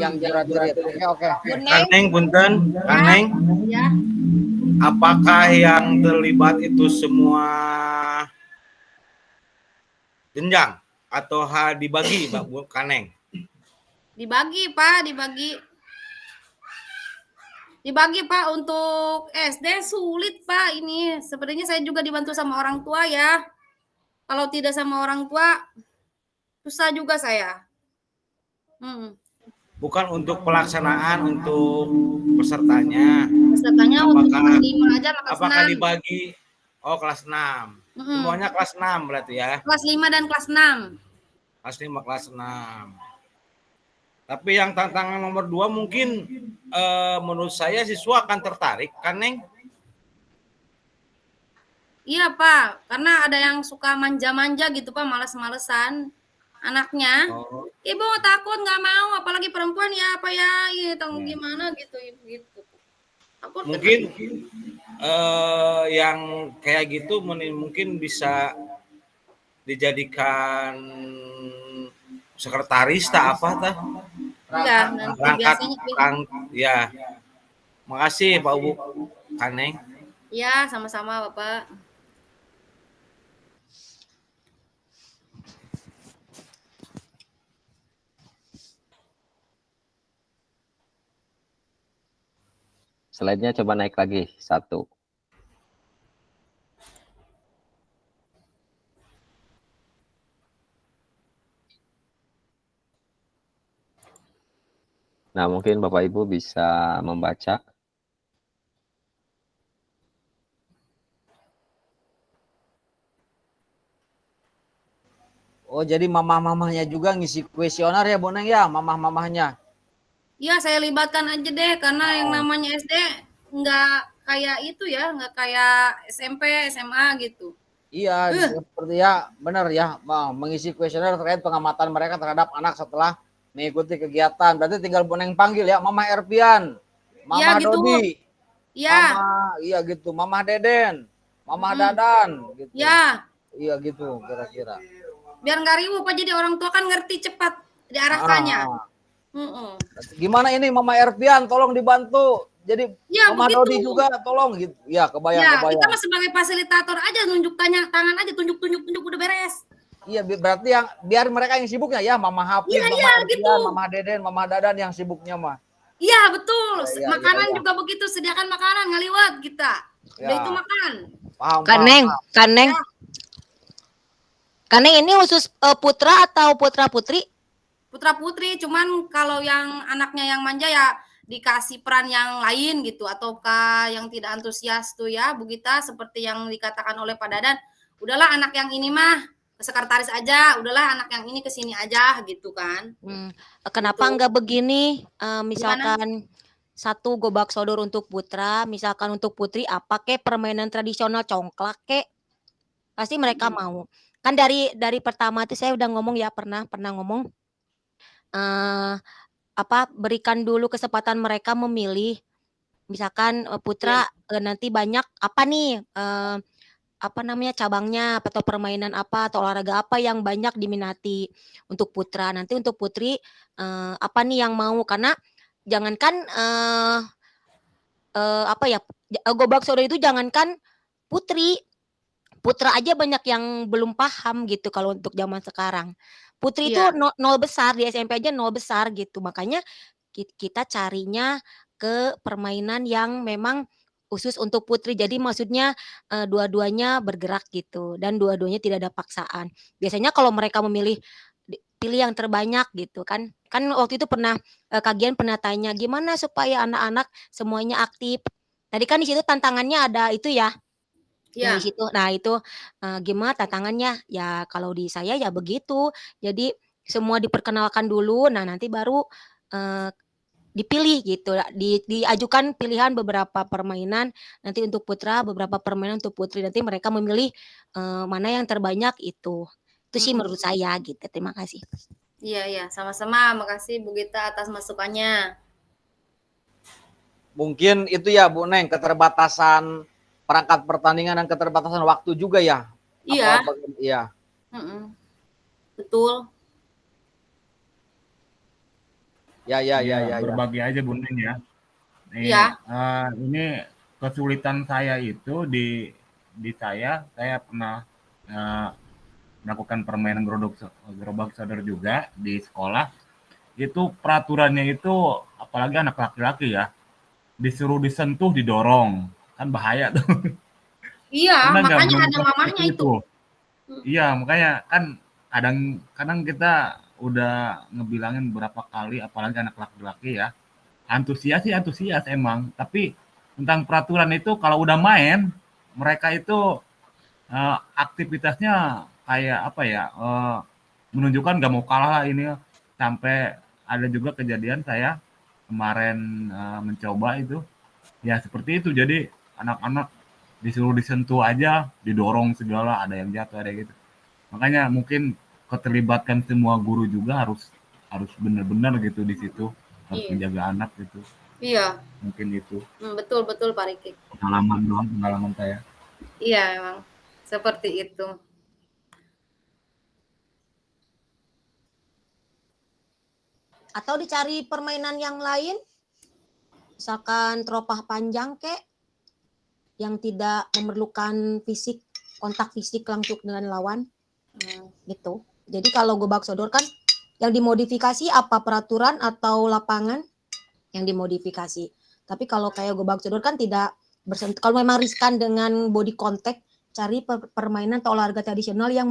Yang jerat-jerit. Oke. Kaneng, punten, Kaneng. Ya. Apakah yang terlibat itu semua jenjang atau dibagi, Mbak Bu Kaneng? Dibagi, Pak, dibagi. Dibagi, Pak, untuk SD sulit, Pak, ini. Sebenarnya saya juga dibantu sama orang tua ya. Kalau tidak sama orang tua, susah juga saya. Bukan untuk pelaksanaan, untuk pesertanya. Pesertanya untuk kelas 5 aja, kelas 6. Apakah dibagi? Oh, kelas 6. Semuanya kelas 6 berarti ya? Kelas 5 dan kelas 6. Kelas 5, kelas 6. Tapi yang tantangan nomor 2 mungkin menurut saya siswa akan tertarik, kan, Neng? Iya, Pak. Karena ada yang suka manja-manja gitu, Pak, males-malesan anaknya. Ibu takut, nggak mau, apalagi perempuan ya, apa ya, gitu, gimana gitu, gitu. Takut mungkin yang kayak gitu mungkin bisa dijadikan sekretaris tak apa tah? Iya, nanti biasanya. Ya. Makasih Pak Bu Kaneng. Ya, sama-sama Bapak. Slide-nya coba naik lagi, 1. Nah, mungkin Bapak Ibu bisa membaca. Oh, jadi mamah-mamahnya juga ngisi kuesioner ya, Bu Neng ya, mamah-mamahnya. Iya, saya libatkan aja deh, karena yang namanya SD nggak kayak itu ya, nggak kayak SMP, SMA gitu. Iya, seperti ya, benar ya, mengisi kuesioner terkait pengamatan mereka terhadap anak setelah mengikuti kegiatan. Berarti tinggal Bu Neng panggil ya, Mama Erpian, Mama gitu. Dodi, iya, iya gitu, Mama Deden, Mama Dadan, gitu. Ya. Iya gitu, kira-kira. Biar nggak riuh, Pak, jadi orang tua kan ngerti cepat diarahkannya. Gimana ini Mama Erpian, tolong dibantu. Jadi ya, Mama begitu. Dodi juga tolong gitu. Ya, kebayang. Kita mah sebagai fasilitator aja, nunjuk tangan aja, tunjuk udah beres. Iya, berarti yang biar mereka yang sibuknya ya, Mama Hafiz, Mama Erpian, gitu. Mama Deden, Mama Dadan yang sibuknya mah. Iya, betul. Makanan juga begitu, sediakan makanan, ngaliwat kita. Udah itu makan. Paham. Kaneng. Kaneng ini khusus putra atau putra-putri? Putra-putri, cuman kalau yang anaknya yang manja ya dikasih peran yang lain gitu, ataukah yang tidak antusias tuh ya, Bu Gita, seperti yang dikatakan oleh Pak Dadan, udahlah anak yang ini mah ke sekretaris aja, udahlah anak yang ini ke sini aja gitu kan. Kenapa enggak begini, misalkan satu gobak sodor untuk putra, misalkan untuk putri apa kek permainan tradisional congklak kek, pasti mereka mau. Kan dari pertama itu saya udah ngomong ya, pernah ngomong berikan dulu kesempatan mereka memilih. Misalkan putra nanti banyak apa nih apa namanya, cabangnya atau permainan apa atau olahraga apa yang banyak diminati untuk putra. Nanti untuk putri, apa nih yang mau, karena jangankan, apa ya, gobak sodor itu jangankan putri, putra aja banyak yang belum paham gitu kalau untuk zaman sekarang. Putri itu Iya. nol besar, di SMP aja nol besar gitu. Makanya kita carinya ke permainan yang memang khusus untuk putri. Jadi maksudnya, dua-duanya bergerak gitu dan dua-duanya tidak ada paksaan. Biasanya kalau mereka memilih pilih yang terbanyak gitu kan. Kan waktu itu pernah, Kak pernah tanya, "Gimana supaya anak-anak semuanya aktif?" Tadi kan di situ tantangannya ada itu ya, yang di Iya. situ. Nah itu, gimana tantangannya? Ya kalau di saya ya begitu. Jadi semua diperkenalkan dulu, nah nanti baru, eee, dipilih gitu, diajukan pilihan beberapa permainan, nanti untuk putra, beberapa permainan untuk putri, nanti mereka memilih, mana yang terbanyak itu. Itu sih menurut Mhm. saya gitu, terima kasih. Iya iya, sama-sama. Makasih Bu Gita atas masukannya. Mungkin itu ya Bu Neng, keterbatasan perangkat pertandingan dan keterbatasan waktu juga ya. Iya. Iya. Betul. Ya. Berbagi aja Bu Neng ya. Iya. Ini kesulitan saya itu di saya pernah melakukan permainan gerobak sodor juga di sekolah. Itu peraturannya itu apalagi anak laki-laki ya, disuruh disentuh didorong, kan bahaya tuh. Iya, Pernah nggak makanya ada menemukan mamahnya seperti itu. itu? Iya, makanya kan kadang kita udah ngebilangin berapa kali, apalagi anak laki-laki ya, antusias sih antusias emang, tapi tentang peraturan itu kalau udah main, mereka itu aktivitasnya kayak apa ya, menunjukkan nggak mau kalah lah ini. Sampai ada juga kejadian saya kemarin mencoba itu, ya seperti itu. Jadi anak-anak disuruh disentuh aja, didorong segala, ada yang jatuh, ada gitu. Makanya mungkin keterlibatkan semua guru juga harus harus benar-benar gitu di situ, harus Iya. menjaga anak gitu. Iya. Mungkin itu. Betul betul Pak Riki. Pengalaman saya. Iya, memang seperti itu. Atau dicari permainan yang lain, misalkan teropah panjang kek, yang tidak memerlukan kontak fisik langsung dengan lawan, gitu. Jadi kalau gobak sodor kan yang dimodifikasi apa, peraturan atau lapangan yang dimodifikasi. Tapi kalau kayak gobak sodor kan tidak bersentuh. Kalau memang riskan dengan body contact, cari permainan atau olahraga tradisional yang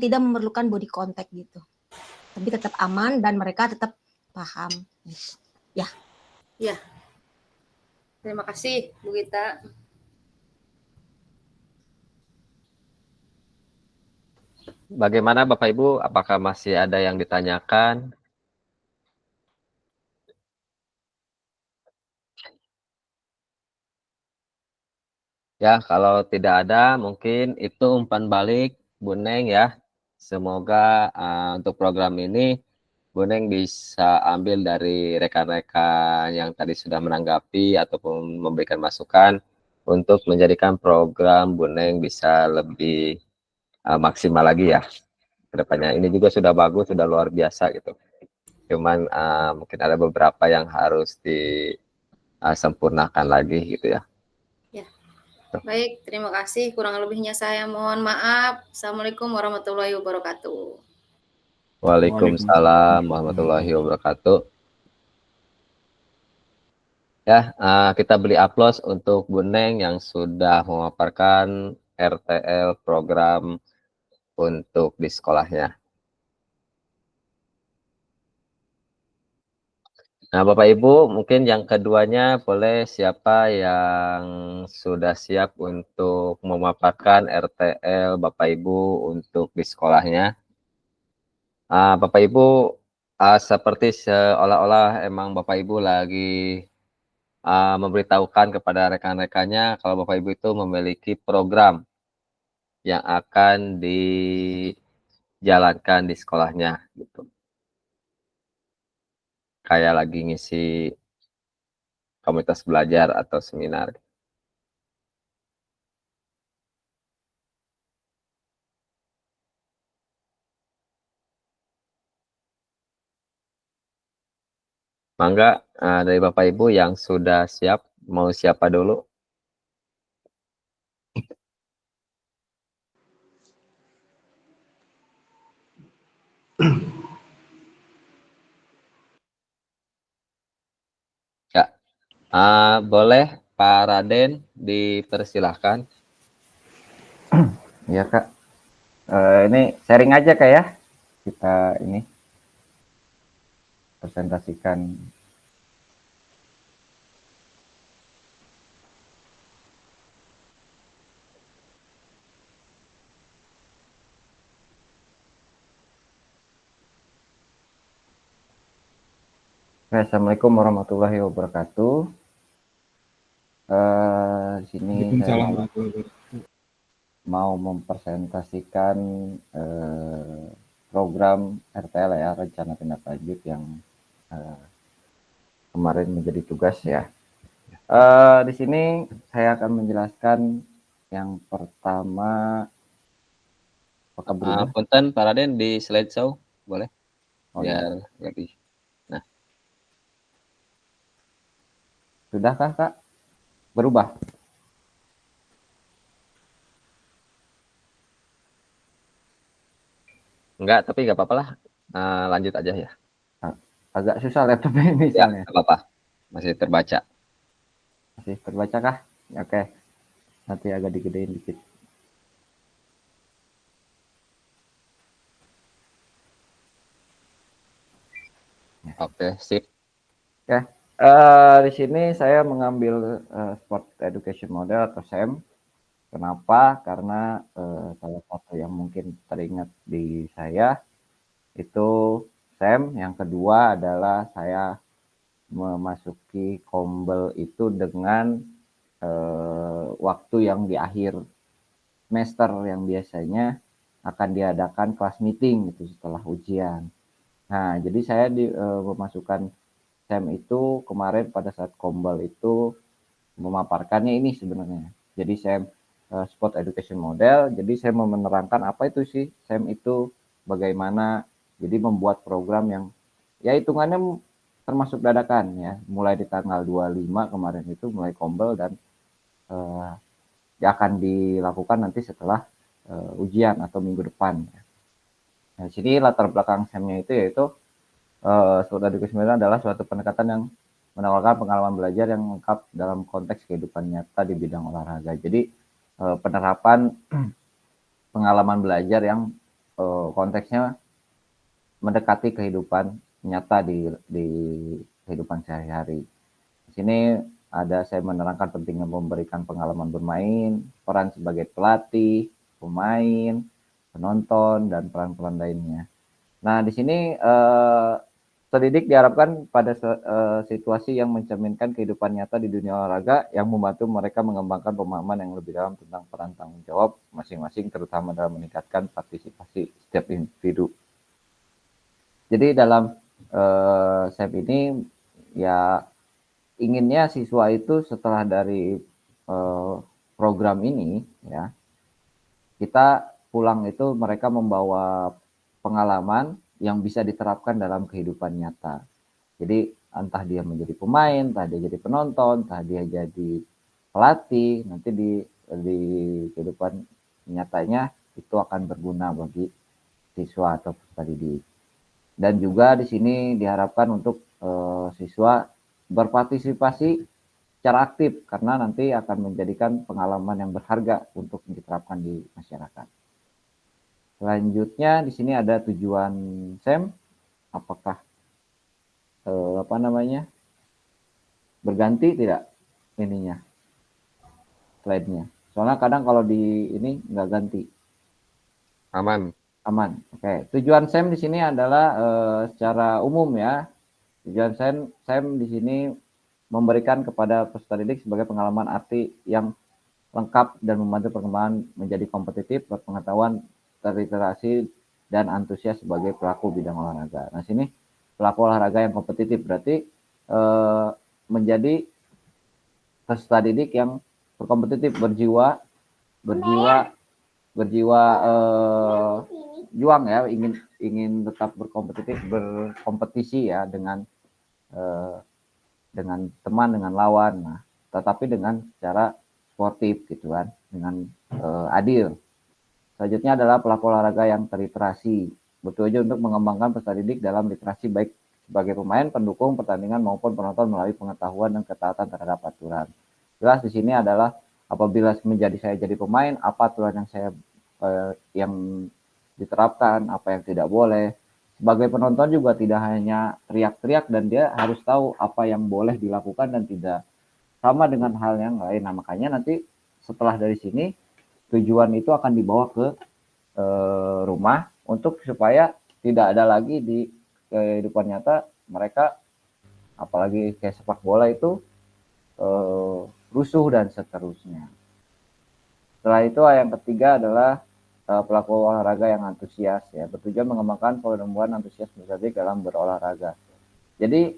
tidak memerlukan body contact gitu. Tapi tetap aman dan mereka tetap paham. Ya. Ya. Terima kasih Bu Gita. Bagaimana Bapak Ibu? Apakah masih ada yang ditanyakan? Ya, kalau tidak ada, mungkin itu umpan balik Bu Neng ya. Semoga untuk program ini Bu Neng bisa ambil dari rekan-rekan yang tadi sudah menanggapi ataupun memberikan masukan untuk menjadikan program Bu Neng bisa lebih maksimal lagi ya ke depannya. Ini juga sudah bagus, sudah luar biasa gitu. Cuman mungkin ada beberapa yang harus disempurnakan lagi gitu ya. Ya. Baik, terima kasih. Kurang lebihnya saya mohon maaf. Assalamualaikum warahmatullahi wabarakatuh. Waalaikumsalam warahmatullahi wabarakatuh. Ya, kita beri aplaus untuk Bu Neng yang sudah memaparkan RTL program untuk di sekolahnya. Nah, Bapak Ibu, mungkin yang keduanya boleh siapa yang sudah siap untuk memaparkan RTL Bapak Ibu untuk di sekolahnya. Bapak Ibu, seperti seolah-olah emang Bapak Ibu lagi memberitahukan kepada rekan-rekannya kalau Bapak Ibu itu memiliki program yang akan dijalankan di sekolahnya gitu. Kayak lagi ngisi komunitas belajar atau seminar. Mangga dari Bapak Ibu yang sudah siap, mau siapa dulu? Ya, boleh Pak Raden dipersilahkan. Ya Kak, ini sharing aja Kak ya, kita ini presentasikan. Assalamualaikum warahmatullahi wabarakatuh. Di sini saya mau mempresentasikan program RTL ya, rencana tindak lanjut yang kemarin menjadi tugas ya. Di sini saya akan menjelaskan yang pertama. Apakah berubah? Punten Pak Raden di slideshow boleh? Oh, iya. Biar lebih. Nah, Sudahkah Kak? Berubah? enggak, tapi nggak apa-apa lah. Lanjut aja ya. Agak susah laptopnya ini Ya, soalnya. nggak apa-apa. Masih terbaca. Masih terbaca kah? Oke. Nanti agak digedein dikit. Oke, sip. Oke. Di sini saya mengambil Sport Education Model atau SEM. Kenapa? Karena salah satu yang mungkin teringat di saya itu SEM. Yang kedua adalah saya memasuki Kombel itu dengan waktu yang di akhir semester yang biasanya akan diadakan kelas meeting gitu setelah ujian. Nah, jadi saya memasukkan SEM itu kemarin pada saat Kombel itu memaparkannya ini sebenarnya. Jadi SEM Sport Education Model, jadi saya mau menerangkan apa itu sih SEM itu, bagaimana, jadi membuat program yang ya hitungannya termasuk dadakan ya, mulai di tanggal 25 kemarin itu mulai Kombel dan akan dilakukan nanti setelah ujian atau minggu depan. Nah, di sini latar belakang SEM-nya itu yaitu Sport Education Model adalah suatu pendekatan yang menawarkan pengalaman belajar yang lengkap dalam konteks kehidupan nyata di bidang olahraga. Jadi penerapan pengalaman belajar yang konteksnya mendekati kehidupan nyata di kehidupan sehari-hari. Di sini ada saya menerangkan pentingnya memberikan pengalaman bermain, peran sebagai pelatih, pemain, penonton, dan peran-peran lainnya. Nah, di sini pendidik diharapkan pada situasi yang mencerminkan kehidupan nyata di dunia olahraga yang membantu mereka mengembangkan pemahaman yang lebih dalam tentang peran tanggung jawab masing-masing, terutama dalam meningkatkan partisipasi setiap individu. Jadi dalam SEM ini ya inginnya siswa itu setelah dari program ini ya, kita pulang itu mereka membawa pengalaman yang bisa diterapkan dalam kehidupan nyata. Jadi entah dia menjadi pemain, entah dia jadi penonton, entah dia jadi pelatih, nanti di kehidupan nyatanya itu akan berguna bagi siswa atau peserta didik. Dan juga di sini diharapkan untuk siswa berpartisipasi secara aktif karena nanti akan menjadikan pengalaman yang berharga untuk diterapkan di masyarakat. Selanjutnya di sini ada tujuan SEM, apakah berganti tidak ininya slide-nya. Soalnya kadang kalau di ini nggak ganti. Aman. Oke. Tujuan SEM di sini adalah secara umum ya. Tujuan SEM di sini memberikan kepada peserta didik sebagai pengalaman arti yang lengkap dan membantu perkembangan menjadi kompetitif, berpengetahuan, terliterasi, dan antusias sebagai pelaku bidang olahraga. Nah, sini pelaku olahraga yang kompetitif berarti menjadi peserta didik yang berkompetitif, berjiwa juang ya, ingin tetap berkompetisi ya dengan dengan teman, dengan lawan, nah, tetapi dengan cara sportif gitu kan, dengan adil. Selanjutnya adalah pelaku olahraga yang terliterasi, bertujuan untuk mengembangkan peserta didik dalam literasi baik sebagai pemain, pendukung pertandingan maupun penonton melalui pengetahuan dan ketaatan terhadap aturan. Jelas di sini adalah apabila saya jadi pemain, apa aturan yang yang diterapkan, apa yang tidak boleh. Sebagai penonton juga tidak hanya teriak-teriak dan dia harus tahu apa yang boleh dilakukan dan tidak, sama dengan hal yang lain. Nah, makanya nanti setelah dari sini tujuan itu akan dibawa ke rumah untuk supaya tidak ada lagi di kehidupan nyata mereka, apalagi kayak sepak bola itu rusuh dan seterusnya. Setelah itu yang ketiga adalah pelaku olahraga yang antusias ya, bertujuan mengembangkan pertumbuhan antusias peserta didik dalam berolahraga. Jadi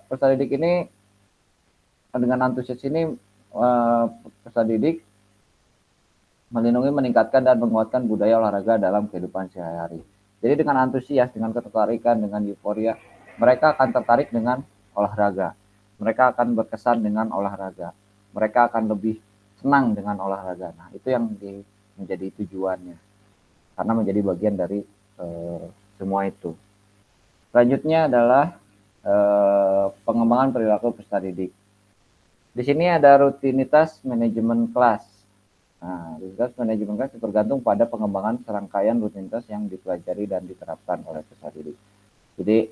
peserta didik ini dengan antusias ini peserta didik melindungi, meningkatkan dan menguatkan budaya olahraga dalam kehidupan sehari-hari. Jadi dengan antusias, dengan ketertarikan, dengan euforia, mereka akan tertarik dengan olahraga. Mereka akan berkesan dengan olahraga. Mereka akan lebih senang dengan olahraga. Nah, itu yang menjadi tujuannya. Karena menjadi bagian dari semua itu. Selanjutnya adalah pengembangan perilaku peserta didik. Di sini ada rutinitas manajemen kelas. Nah, rutinitas manajemen kelas tergantung pada pengembangan serangkaian rutinitas yang dipelajari dan diterapkan oleh peserta didik. Jadi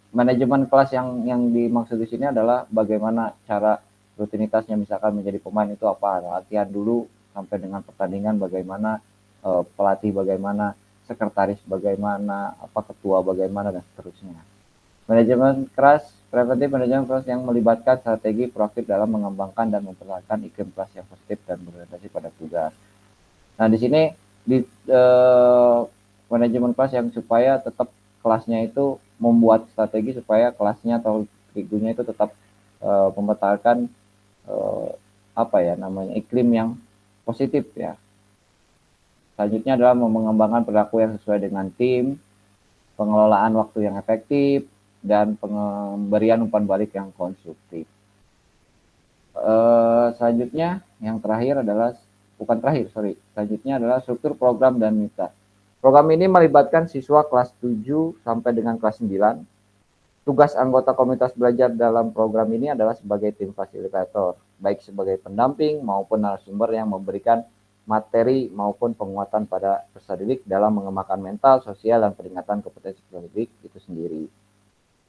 manajemen kelas yang dimaksud di sini adalah bagaimana cara rutinitasnya, misalkan menjadi pemain itu apa, latihan dulu sampai dengan pertandingan bagaimana, pelatih bagaimana, sekretaris bagaimana, ketua bagaimana, dan seterusnya. Manajemen kelas, preventif manajemen kelas yang melibatkan strategi proaktif dalam mengembangkan dan mempertahankan iklim kelas yang positif dan berorientasi pada tugas. Nah, di sini di manajemen kelas yang supaya tetap kelasnya itu membuat strategi supaya kelasnya atau kegunya itu tetap mempertahankan iklim yang positif ya. Selanjutnya adalah mengembangkan perilaku yang sesuai dengan tim, pengelolaan waktu yang efektif, dan pemberian umpan balik yang konstruktif. Selanjutnya yang terakhir adalah selanjutnya adalah struktur program dan mitra. Program ini melibatkan siswa kelas 7 sampai dengan kelas 9. Tugas anggota komunitas belajar dalam program ini adalah sebagai tim fasilitator, baik sebagai pendamping maupun narasumber yang memberikan materi maupun penguatan pada peserta didik dalam mengembangkan mental, sosial, dan peningkatan kompetensi peserta didik itu sendiri.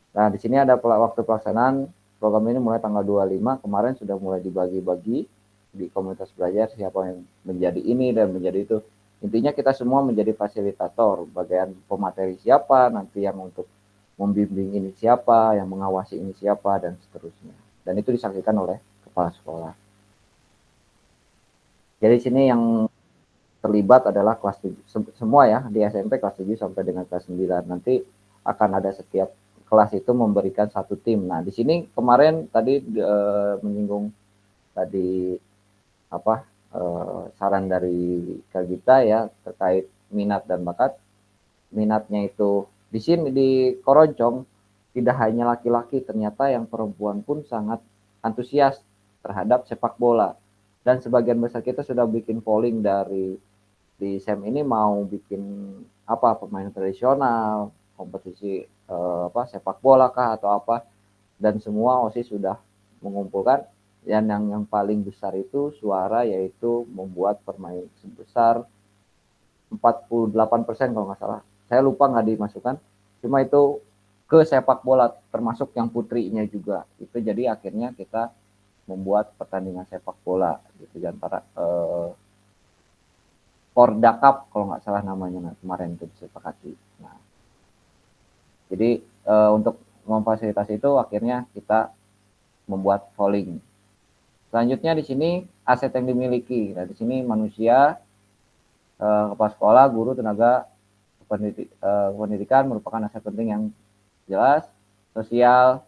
Nah, di sini ada waktu pelaksanaan program ini mulai tanggal 25, kemarin sudah mulai dibagi-bagi di komunitas belajar siapa yang menjadi ini dan menjadi itu. Intinya kita semua menjadi fasilitator, bagian pemateri siapa, nanti yang untuk membimbing ini siapa, yang mengawasi ini siapa, dan seterusnya. Dan itu disaksikan oleh kepala sekolah. Jadi sini yang terlibat adalah kelas 7, semua ya, di SMP kelas 7 sampai dengan kelas 9. Nanti akan ada setiap kelas itu memberikan satu tim. Nah, di sini kemarin tadi menyinggung tadi saran dari Kak Gita ya terkait minat dan bakat. Minatnya itu di sini di Koroncong tidak hanya laki-laki, ternyata yang perempuan pun sangat antusias terhadap sepak bola. Dan sebagian besar kita sudah bikin polling di SEM ini mau bikin pemain tradisional, kompetisi sepak bola kah atau apa, dan semua OSIS sudah mengumpulkan dan yang paling besar itu suara, yaitu membuat permain sebesar 48% kalau nggak salah. Saya lupa nggak dimasukkan, cuma itu ke sepak bola termasuk yang putrinya juga. Itu jadi akhirnya kita membuat pertandingan sepak bola gitu di antara Porda Cup kalau nggak salah namanya kemarin itu disepakati. Nah, jadi untuk memfasilitasi itu akhirnya kita membuat polling. Selanjutnya di sini aset yang dimiliki. Nah, di sini manusia, kepala sekolah, guru, tenaga pendidikan merupakan aset penting yang jelas. Sosial,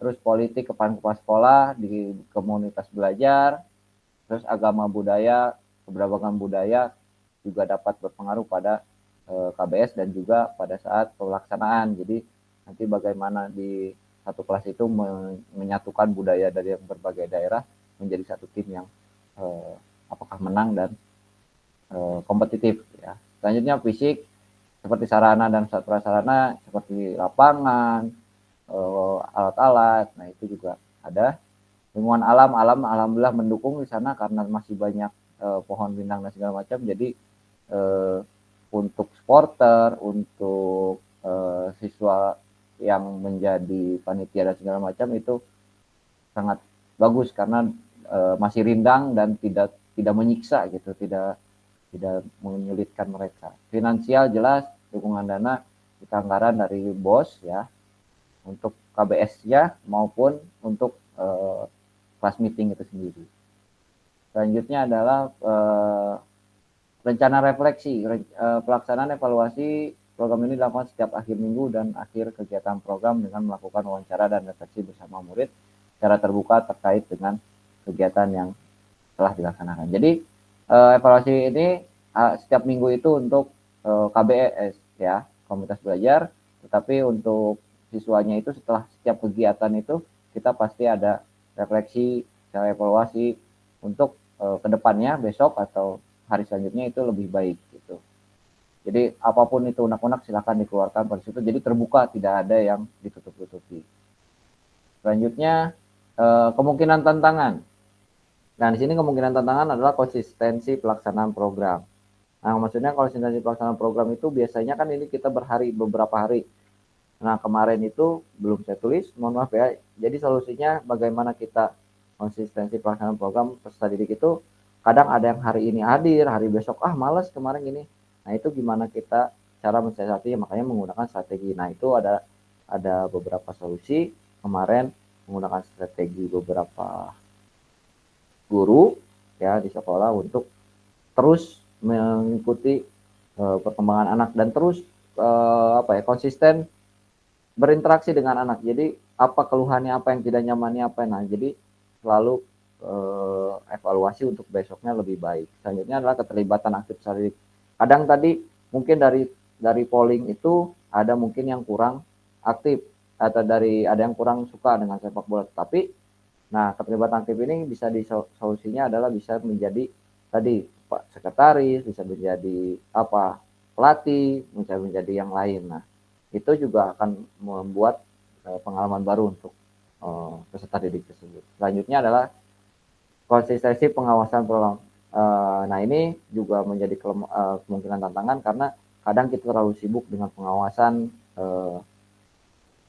terus politik, kepala sekolah di komunitas belajar, terus agama, budaya, keberagaman budaya juga dapat berpengaruh pada KBS dan juga pada saat pelaksanaan. Jadi nanti bagaimana di satu kelas itu menyatukan budaya dari berbagai daerah menjadi satu tim yang apakah menang dan kompetitif ya. Selanjutnya fisik seperti sarana dan prasarana seperti lapangan, alat-alat. Nah, itu juga ada. Lingkungan alam alhamdulillah mendukung di sana karena masih banyak pohon rindang dan segala macam. Jadi untuk supporter, untuk siswa yang menjadi panitia dan segala macam itu sangat bagus karena masih rindang dan tidak menyiksa gitu, tidak menyulitkan mereka. Finansial jelas dukungan dana kita anggaran dari BOS ya untuk KBS-nya maupun untuk class meeting itu sendiri. Selanjutnya adalah rencana refleksi, pelaksanaan evaluasi program ini dilakukan setiap akhir minggu dan akhir kegiatan program dengan melakukan wawancara dan refleksi bersama murid secara terbuka terkait dengan kegiatan yang telah dilaksanakan. Jadi evaluasi ini setiap minggu itu untuk KBS ya, komunitas belajar, tetapi untuk siswanya itu setelah setiap kegiatan itu kita pasti ada refleksi, secara evaluasi untuk kedepannya besok atau hari selanjutnya itu lebih baik gitu. Jadi apapun itu unek-unek silakan dikeluarkan pada situ. Jadi terbuka, tidak ada yang ditutup-tutupi. Selanjutnya kemungkinan tantangan. Nah, di sini kemungkinan tantangan adalah konsistensi pelaksanaan program. Nah, maksudnya konsistensi pelaksanaan program itu biasanya kan ini kita beberapa hari. Nah, kemarin itu belum saya tulis, mohon maaf ya. Jadi solusinya bagaimana kita konsistensi pelaksanaan program peserta didik itu kadang ada yang hari ini hadir, hari besok malas kemarin gini. Nah, itu gimana kita cara mensiasatinya, makanya menggunakan strategi. Nah, itu ada beberapa solusi kemarin menggunakan strategi beberapa guru ya di sekolah untuk terus mengikuti perkembangan anak dan terus konsisten berinteraksi dengan anak. Jadi apa keluhannya, apa yang tidak nyamannya apa. Nah, jadi selalu evaluasi untuk besoknya lebih baik. Selanjutnya adalah keterlibatan aktif secara didik. Kadang tadi mungkin dari polling itu ada mungkin yang kurang aktif atau ada yang kurang suka dengan sepak bola. Tapi nah, keterlibatan aktif ini bisa solusinya adalah bisa menjadi tadi Pak Sekretaris, bisa menjadi pelatih, bisa menjadi yang lain. Nah, itu juga akan membuat pengalaman baru untuk peserta didik tersebut. Selanjutnya adalah konsistensi pengawasan program. Nah, ini juga menjadi kemungkinan tantangan karena kadang kita terlalu sibuk dengan pengawasan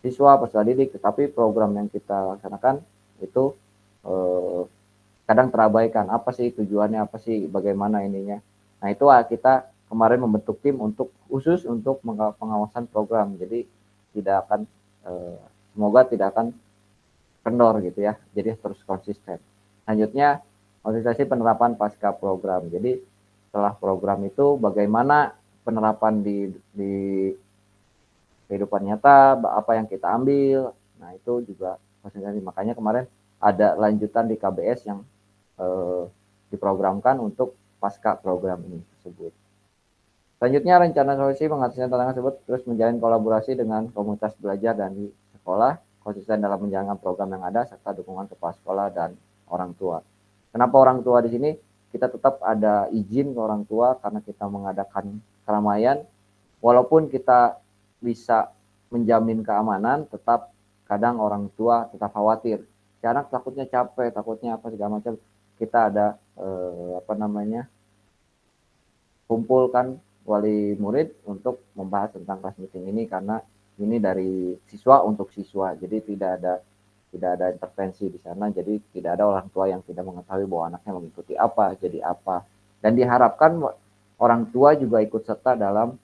siswa peserta didik, tetapi program yang kita laksanakan itu kadang terabaikan. Apa sih tujuannya, apa sih bagaimana ininya. Nah, itu kita kemarin membentuk tim khusus untuk pengawasan program. Jadi tidak akan semoga tidak akan kendor gitu ya. Jadi terus konsisten. Selanjutnya konsistensi penerapan pasca program. Jadi setelah program itu bagaimana penerapan di kehidupan nyata, apa yang kita ambil. Nah, itu juga konsistensi. Makanya kemarin ada lanjutan di KBS yang diprogramkan untuk pasca program ini tersebut. Selanjutnya rencana solusi mengatasi tantangan tersebut terus menjalin kolaborasi dengan komunitas belajar dan di sekolah, konsisten dalam menjalankan program yang ada serta dukungan kepala sekolah dan orang tua. Kenapa orang tua di sini? Kita tetap ada izin ke orang tua karena kita mengadakan keramaian. Walaupun kita bisa menjamin keamanan, tetap kadang orang tua tetap khawatir. Anak takutnya capek, takutnya apa segala macam. Kita ada kumpulkan wali murid untuk membahas tentang class meeting ini karena ini dari siswa untuk siswa. Jadi tidak ada intervensi di sana. Jadi tidak ada orang tua yang tidak mengetahui bahwa anaknya mengikuti apa, jadi apa. Dan diharapkan orang tua juga ikut serta dalam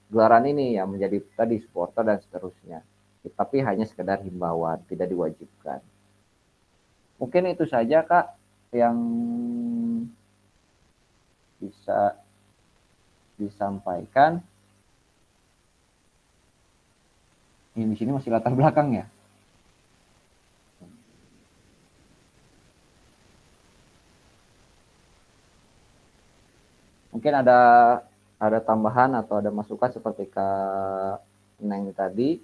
gelaran ini yang menjadi tadi supporter dan seterusnya. Tapi hanya sekedar himbauan, tidak diwajibkan. Mungkin itu saja Kak yang bisa disampaikan. Ini di sini masih latar belakang ya. Mungkin ada ada tambahan atau ada masukan seperti Kak Neng tadi,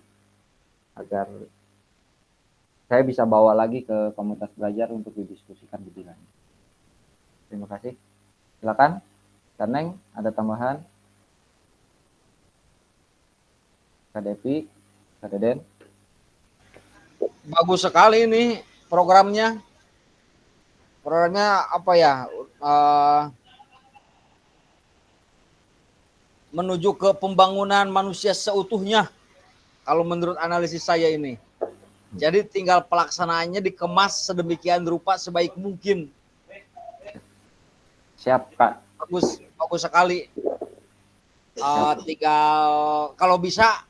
agar saya bisa bawa lagi ke komunitas belajar untuk didiskusikan lebih lanjut. Terima kasih. Silakan, Kak Neng, ada tambahan? Kak Devi, Kak Deden. Bagus sekali ini programnya. Programnya apa ya? Menuju ke pembangunan manusia seutuhnya. Kalau menurut analisis saya ini. Jadi tinggal pelaksanaannya dikemas sedemikian rupa sebaik mungkin. Siap, Kak. Bagus sekali. Tinggal kalau bisa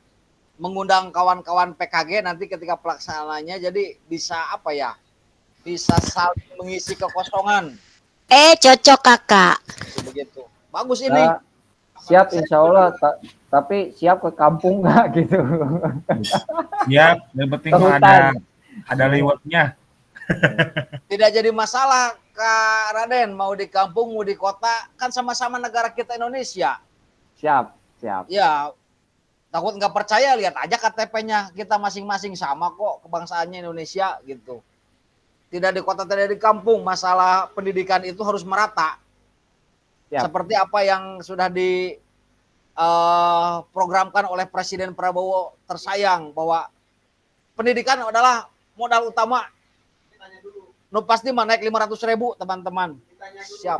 mengundang kawan-kawan PKG nanti ketika pelaksanaannya, jadi bisa apa ya? Bisa saling mengisi kekosongan. Cocok kakak. Begitu. Bagus ini. Siap, insya Allah. Tapi siap ke kampung nggak gitu? Siap. Yang penting ada lewatnya. Tidak jadi masalah, Kak Raden. Mau di kampung, mau di kota, kan sama-sama negara kita Indonesia. Siap. Ya, takut nggak percaya, lihat aja KTP-nya, kita masing-masing sama kok, kebangsaannya Indonesia gitu. Tidak di kota, tidak di kampung, masalah pendidikan itu harus merata. Siap. Seperti apa yang sudah diprogramkan oleh Presiden Prabowo tersayang, bahwa pendidikan adalah modal utama. Pasti naik 500.000 teman-teman. Siap.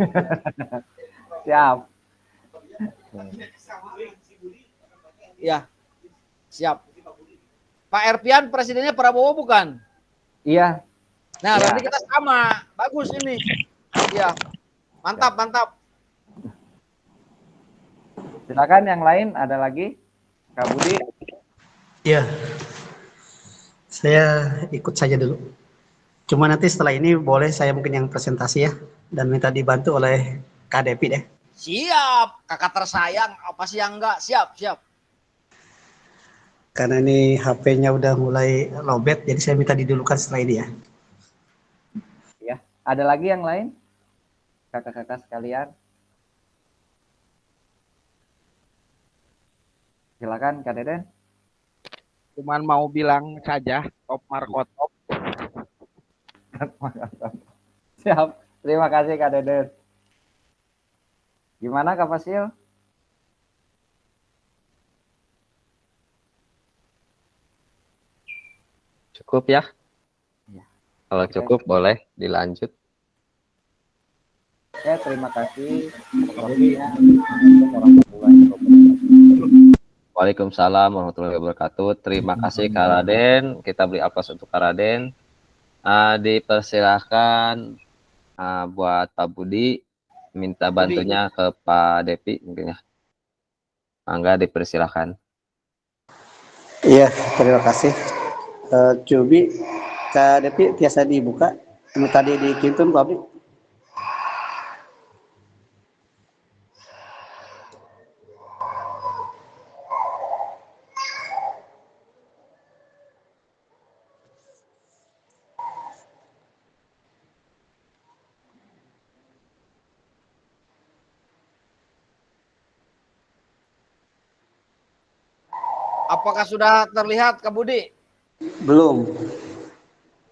Siap. Ya, siap. Pak Erpian presidennya Prabowo bukan? Iya. Nah, nanti kita sama. Bagus ini. Iya. Mantap. Silakan yang lain, ada lagi? Kak Budi. Iya. Saya ikut saja dulu. Cuma nanti setelah ini boleh saya mungkin yang presentasi ya, dan minta dibantu oleh Kak Devi deh. Siap, kakak tersayang. Apa sih yang enggak? Siap. Karena ini HP-nya udah mulai lowbat, jadi saya minta didulukan setelah ini ya. Ya, ada lagi yang lain? Kakak-kakak sekalian. Silakan, Kak Deden. Cuman mau bilang saja, Top Markotop. Siap, terima kasih Kak Deden. Gimana Kak Fasil? Cukup ya? Kalau cukup boleh dilanjut. Ya, terima kasih. Waalaikumsalam warahmatullahi wabarakatuh. Terima kasih Kak Raden. Kita beri aplaus untuk Kak Raden. Dipersilahkan buat Pak Budi minta bantunya ke Pak Devi mungkin ya. Angga dipersilahkan. Iya, terima kasih. Cobi, Kak Devi biasa dibuka. Ini tadi di Kintun, Pak Abdi. Apakah sudah terlihat Kak Budi? Belum.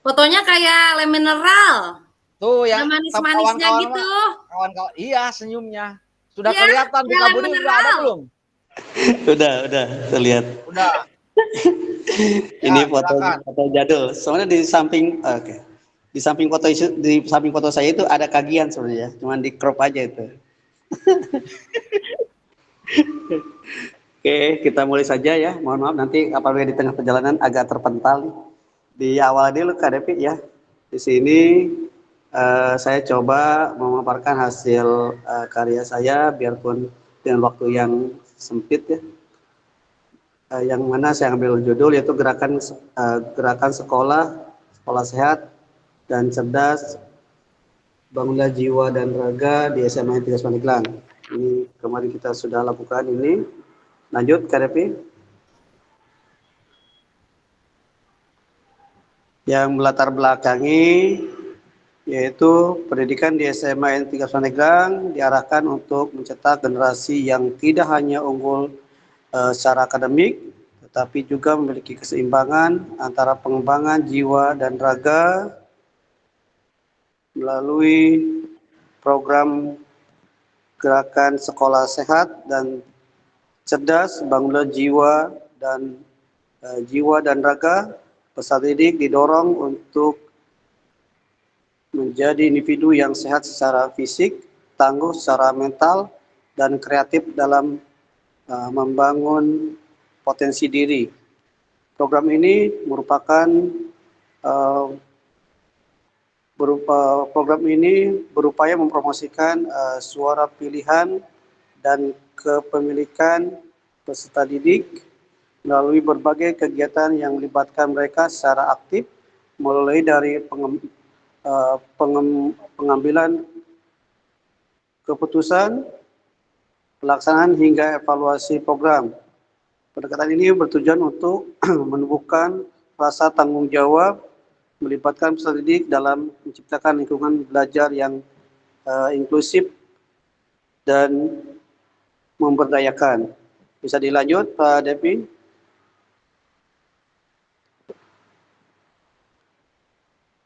Fotonya kayak le mineral. Tuh yang manis-manisnya gitu. Kawan-kawan, iya senyumnya. Sudah kelihatan di Kak Budi, udah ada belum? Udah terlihat. Udah. Ini foto jadul. Soalnya di samping di samping foto saya itu ada kagian sebenarnya, cuman di crop aja itu. Oke, kita mulai saja ya. Mohon maaf nanti apabila di tengah perjalanan agak terpental. Di awal dulu Kak Devi ya. Di sini saya coba memaparkan hasil karya saya biarpun dengan waktu yang sempit ya. Yang mana saya ambil judul yaitu gerakan sekolah sehat dan cerdas, bangunlah jiwa dan raga di SMA 3 Pandeglang. Ini kemarin kita sudah lakukan ini. Lanjut Kak Devi. Yang melatar belakangi yaitu pendidikan di SMA N3 Pandeglang diarahkan untuk mencetak generasi yang tidak hanya unggul secara akademik, tetapi juga memiliki keseimbangan antara pengembangan jiwa dan raga melalui program gerakan sekolah sehat dan cerdas, bangunlah jiwa dan raga. Peserta didik didorong untuk menjadi individu yang sehat secara fisik, tangguh secara mental, dan kreatif dalam membangun potensi diri. Program ini berupaya mempromosikan suara pilihan dan kepemilikan peserta didik melalui berbagai kegiatan yang melibatkan mereka secara aktif, mulai dari pengambilan keputusan, pelaksanaan hingga evaluasi program. Pendekatan ini bertujuan untuk menumbuhkan rasa tanggung jawab, melibatkan peserta didik dalam menciptakan lingkungan belajar yang inklusif dan memberdayakan. Bisa dilanjut, Pak Devi?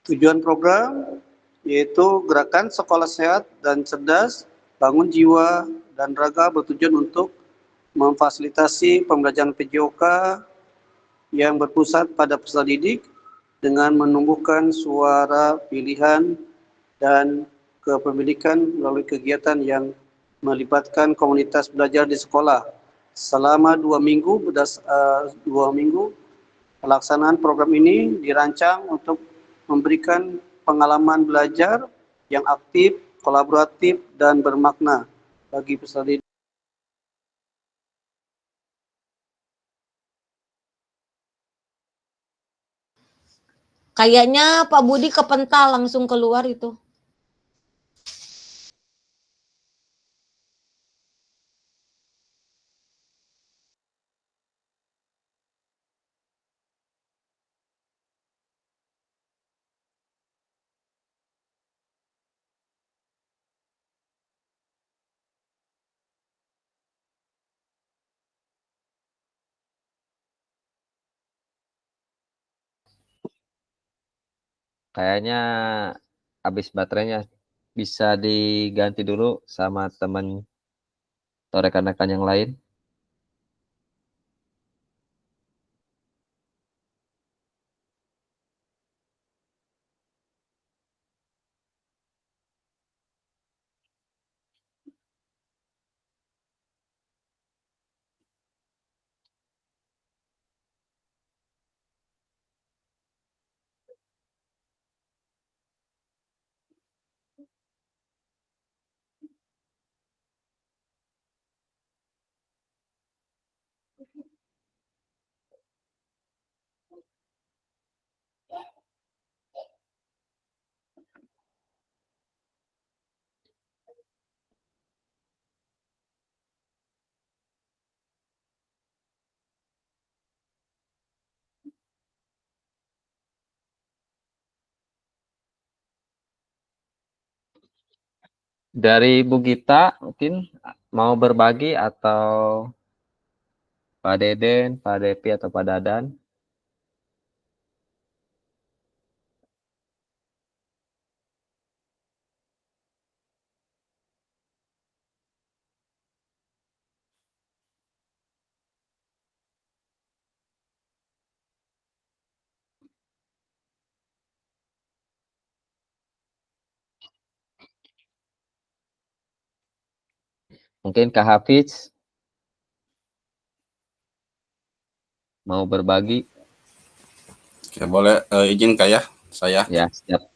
Tujuan program yaitu gerakan sekolah sehat dan cerdas, bangun jiwa dan raga bertujuan untuk memfasilitasi pembelajaran PJOK yang berpusat pada peserta didik dengan menumbuhkan suara pilihan dan kepemilikan melalui kegiatan yang melibatkan komunitas belajar di sekolah. Selama 2 minggu, pelaksanaan program ini dirancang untuk memberikan pengalaman belajar yang aktif, kolaboratif, dan bermakna bagi peserta didik. Kayaknya Pak Budi kepental langsung keluar itu. Kayaknya habis baterainya, bisa diganti dulu sama teman atau rekan-rekan yang lain. Dari Bu Gita mungkin mau berbagi atau Pak Deden, Pak Depi atau Pak Dadan. Mungkin Kak Hafiz mau berbagi. Oke, boleh izin Kak ya, saya. Ya, siap.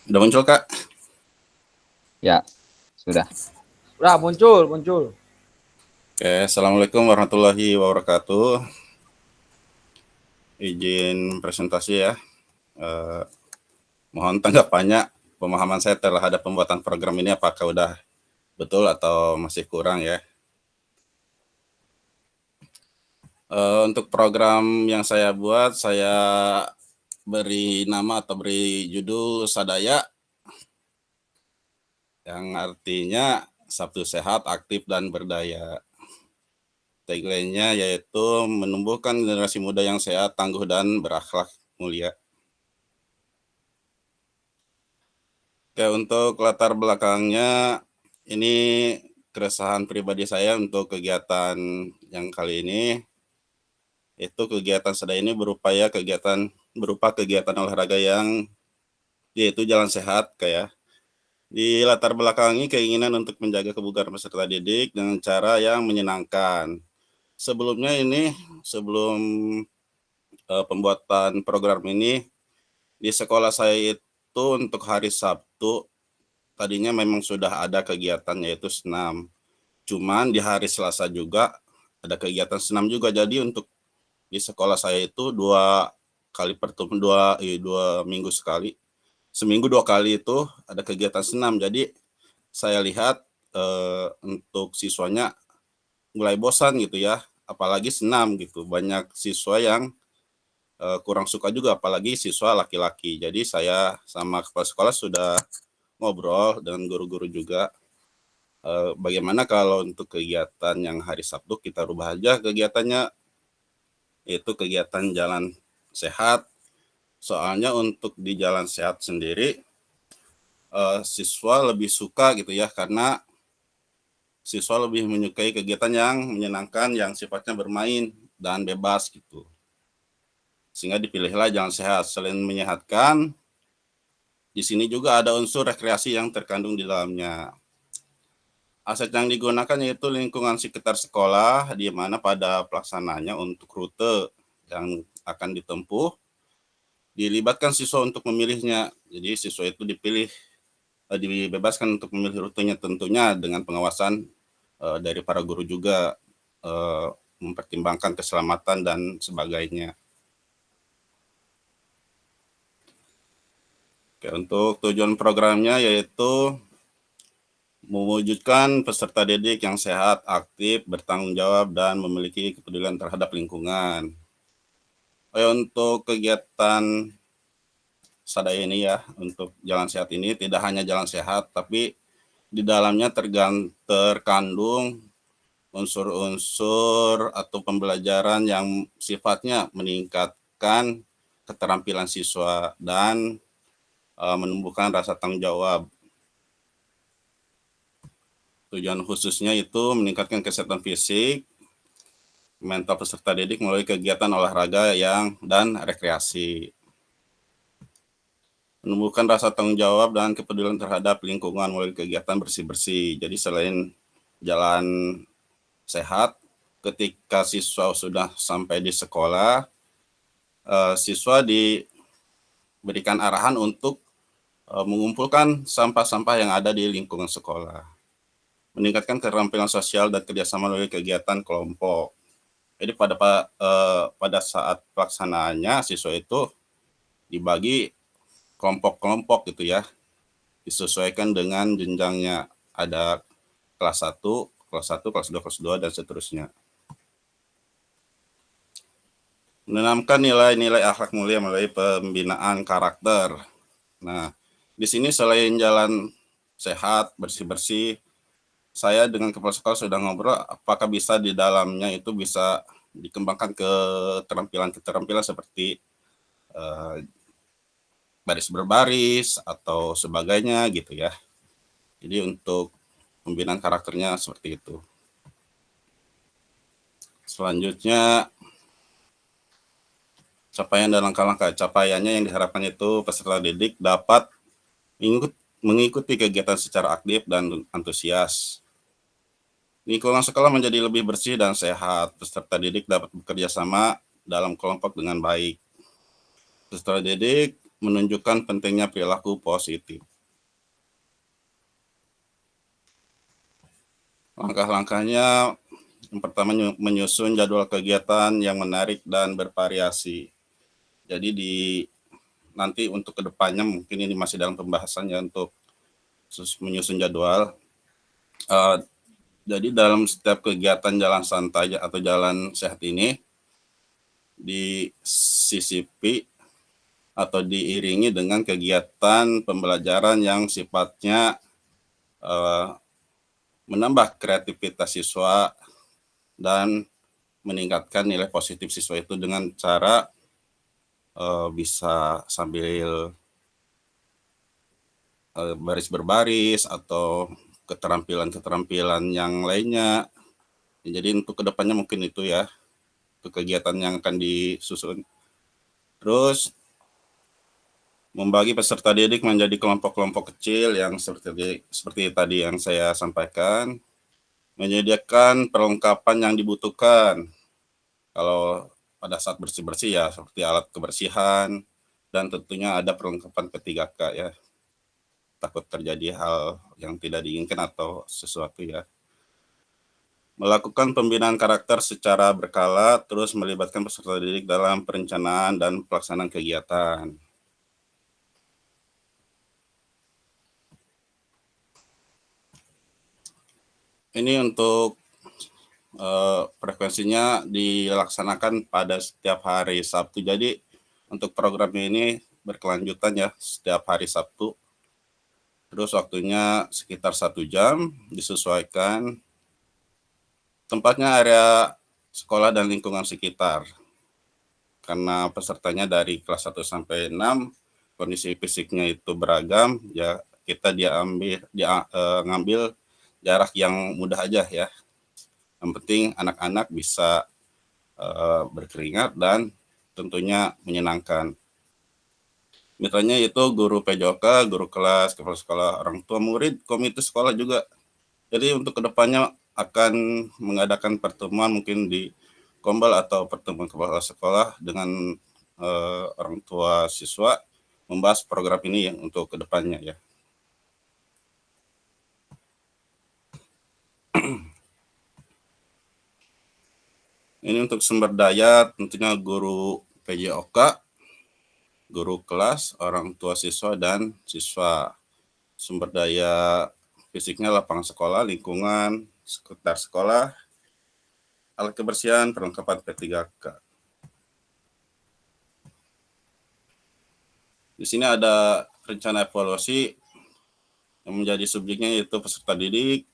Udah muncul Kak? Ya, sudah. Udah muncul. Oke, Assalamualaikum warahmatullahi wabarakatuh. Izin presentasi ya. Mohon tanggapannya, pemahaman saya terhadap pembuatan program ini apakah udah betul atau masih kurang ya. Untuk program yang saya buat, saya beri nama atau beri judul Sadaya, yang artinya Sabtu Sehat, Aktif, dan Berdaya. Tagline-nya yaitu menumbuhkan generasi muda yang sehat, tangguh, dan berakhlak mulia. Oke, untuk latar belakangnya, ini keresahan pribadi saya untuk kegiatan yang kali ini. Itu kegiatan Sadaya ini berupa kegiatan olahraga yang yaitu jalan sehat kayak. Di latar belakangi keinginan untuk menjaga kebugaran peserta didik dengan cara yang menyenangkan. Sebelumnya ini, sebelum pembuatan program ini, di sekolah saya itu untuk hari Sabtu, tadinya memang sudah ada kegiatan yaitu senam. Cuman di hari Selasa juga ada kegiatan senam juga. Jadi untuk di sekolah saya itu 2 minggu sekali. Seminggu 2 kali itu ada kegiatan senam. Jadi saya lihat untuk siswanya mulai bosan gitu ya, apalagi senam gitu. Banyak siswa yang kurang suka juga, apalagi siswa laki-laki. Jadi saya sama kepala sekolah sudah ngobrol dengan guru-guru juga. Bagaimana kalau untuk kegiatan yang hari Sabtu kita rubah aja kegiatannya, yaitu kegiatan jalan sehat. Soalnya untuk di jalan sehat sendiri, siswa lebih suka gitu ya, karena siswa lebih menyukai kegiatan yang menyenangkan, yang sifatnya bermain dan bebas gitu. Sehingga dipilihlah jalan sehat. Selain menyehatkan, di sini juga ada unsur rekreasi yang terkandung di dalamnya. Aset yang digunakan yaitu lingkungan sekitar sekolah, di mana pada pelaksananya untuk rute yang akan ditempuh, dilibatkan siswa untuk memilihnya. Jadi siswa itu dibebaskan untuk memilih rutenya, tentunya dengan pengawasan dari para guru juga, mempertimbangkan keselamatan dan sebagainya. Oke, untuk tujuan programnya yaitu mewujudkan peserta didik yang sehat, aktif, bertanggung jawab, dan memiliki kepedulian terhadap lingkungan. Untuk kegiatan Sadaya ini ya, untuk jalan sehat ini tidak hanya jalan sehat, tapi di dalamnya terkandung unsur-unsur atau pembelajaran yang sifatnya meningkatkan keterampilan siswa dan menumbuhkan rasa tanggung jawab. Tujuan khususnya itu meningkatkan kesehatan fisik, mental peserta didik melalui kegiatan olahraga dan rekreasi. Menumbuhkan rasa tanggung jawab dan kepedulian terhadap lingkungan melalui kegiatan bersih-bersih. Jadi selain jalan sehat, ketika siswa sudah sampai di sekolah, siswa diberikan arahan untuk mengumpulkan sampah-sampah yang ada di lingkungan sekolah. Meningkatkan keterampilan sosial dan kerjasama melalui kegiatan kelompok. Jadi pada saat pelaksanaannya, siswa itu dibagi kelompok-kelompok gitu ya, disesuaikan dengan jenjangnya. Ada kelas 1, kelas 2, kelas 2, dan seterusnya. Menanamkan nilai-nilai akhlak mulia melalui pembinaan karakter. Nah, di sini selain jalan sehat, bersih-bersih, saya dengan kepala sekolah sudah ngobrol apakah bisa di dalamnya itu bisa dikembangkan keterampilan seperti baris berbaris atau sebagainya gitu ya. Jadi untuk pembinaan karakternya seperti itu. Selanjutnya, capaian dan langkah-langkah. Capaiannya yang diharapkan itu peserta didik dapat mengikuti kegiatan secara aktif dan antusias. Lingkungan sekolah menjadi lebih bersih dan sehat. Peserta didik dapat bekerja sama dalam kelompok dengan baik. Peserta didik menunjukkan pentingnya perilaku positif. Langkah-langkahnya yang pertama menyusun jadwal kegiatan yang menarik dan bervariasi. Jadi nanti untuk kedepannya mungkin ini masih dalam pembahasannya untuk menyusun jadwal. Jadi dalam setiap kegiatan jalan santai atau jalan sehat ini disisipi atau diiringi dengan kegiatan pembelajaran yang sifatnya menambah kreativitas siswa dan meningkatkan nilai positif siswa itu dengan cara bisa sambil baris berbaris atau keterampilan-keterampilan yang lainnya. Jadi untuk kedepannya mungkin itu ya, untuk kegiatan yang akan disusun. Terus membagi peserta didik menjadi kelompok-kelompok kecil yang seperti tadi yang saya sampaikan, menyediakan perlengkapan yang dibutuhkan. Kalau pada saat bersih-bersih ya seperti alat kebersihan dan tentunya ada perlengkapan P3K ya. Takut terjadi hal yang tidak diinginkan atau sesuatu ya. Melakukan pembinaan karakter secara berkala, terus melibatkan peserta didik dalam perencanaan dan pelaksanaan kegiatan. Ini untuk frekuensinya dilaksanakan pada setiap hari Sabtu. Jadi untuk program ini berkelanjutan ya setiap hari Sabtu. Terus waktunya sekitar 1 jam, disesuaikan tempatnya area sekolah dan lingkungan sekitar. Karena pesertanya dari kelas 1 sampai 6, kondisi fisiknya itu beragam, ya kita ngambil jarak yang mudah aja ya. Yang penting anak-anak bisa berkeringat dan tentunya menyenangkan. Mitranya itu guru PJOK, guru kelas, kepala sekolah, orang tua murid, komite sekolah juga. Jadi untuk kedepannya akan mengadakan pertemuan mungkin di Kombal atau pertemuan kepala sekolah dengan orang tua siswa membahas program ini ya, untuk kedepannya ya. Ini untuk sumber daya tentunya guru PJOK, guru kelas, orang tua siswa, dan siswa. Sumber daya fisiknya lapangan sekolah, lingkungan, sekitar sekolah, alat kebersihan, perlengkapan P3K. Di sini ada rencana evaluasi yang menjadi subjeknya yaitu peserta didik,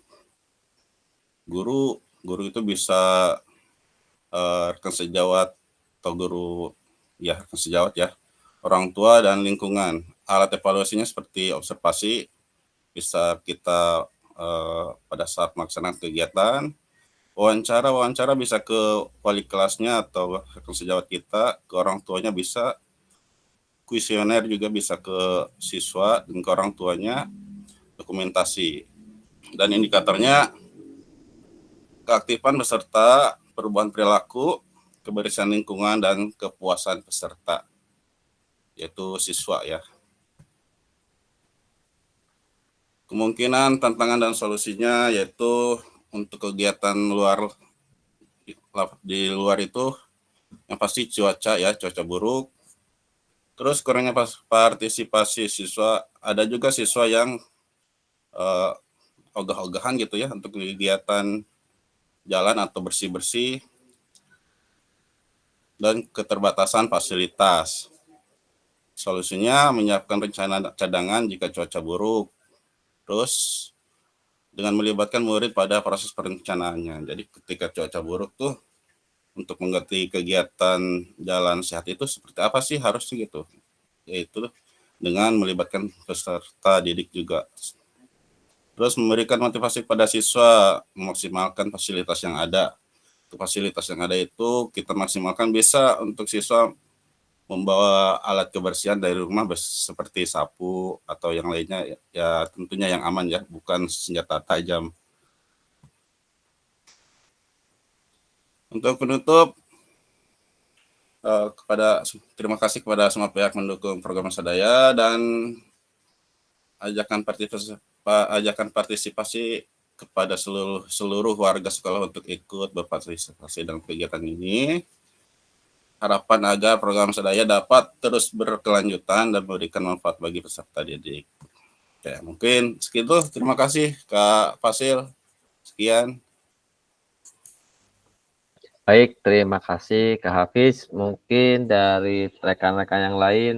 guru itu bisa rekan sejawat atau guru ya rekan sejawat ya, orang tua dan lingkungan. Alat evaluasinya seperti observasi, bisa kita pada saat melaksanakan kegiatan, wawancara bisa ke wali kelasnya atau rekan sejawat kita, ke orang tuanya bisa, kuesioner juga bisa ke siswa dan ke orang tuanya, dokumentasi. Dan indikatornya keaktifan peserta, perubahan perilaku, kebersihan lingkungan, dan kepuasan peserta, yaitu siswa ya. Kemungkinan, tantangan, dan solusinya yaitu untuk kegiatan di luar itu yang pasti cuaca ya, cuaca buruk. Terus kurangnya partisipasi siswa, ada juga siswa yang ogah-ogahan gitu ya untuk kegiatan jalan atau bersih-bersih, dan keterbatasan fasilitas. Solusinya menyiapkan rencana cadangan jika cuaca buruk, terus dengan melibatkan murid pada proses perencanaannya. Jadi ketika cuaca buruk tuh untuk mengganti kegiatan jalan sehat itu seperti apa sih harusnya gitu, yaitu dengan melibatkan peserta didik juga. Terus memberikan motivasi pada siswa, memaksimalkan fasilitas yang ada. Untuk fasilitas yang ada itu kita maksimalkan, bisa untuk siswa membawa alat kebersihan dari rumah seperti sapu atau yang lainnya ya tentunya yang aman ya, bukan senjata tajam. Untuk penutup, terima kasih kepada semua pihak mendukung program Sadaya dan ajakan partisipasi kepada seluruh warga sekolah untuk ikut berpartisipasi dalam kegiatan ini. Harapan agar program Sedaya dapat terus berkelanjutan dan memberikan manfaat bagi peserta didik. Ya, mungkin segitu. Terima kasih Kak Fasil. Sekian. Baik, terima kasih Kak Hafiz. Mungkin dari rekan-rekan yang lain,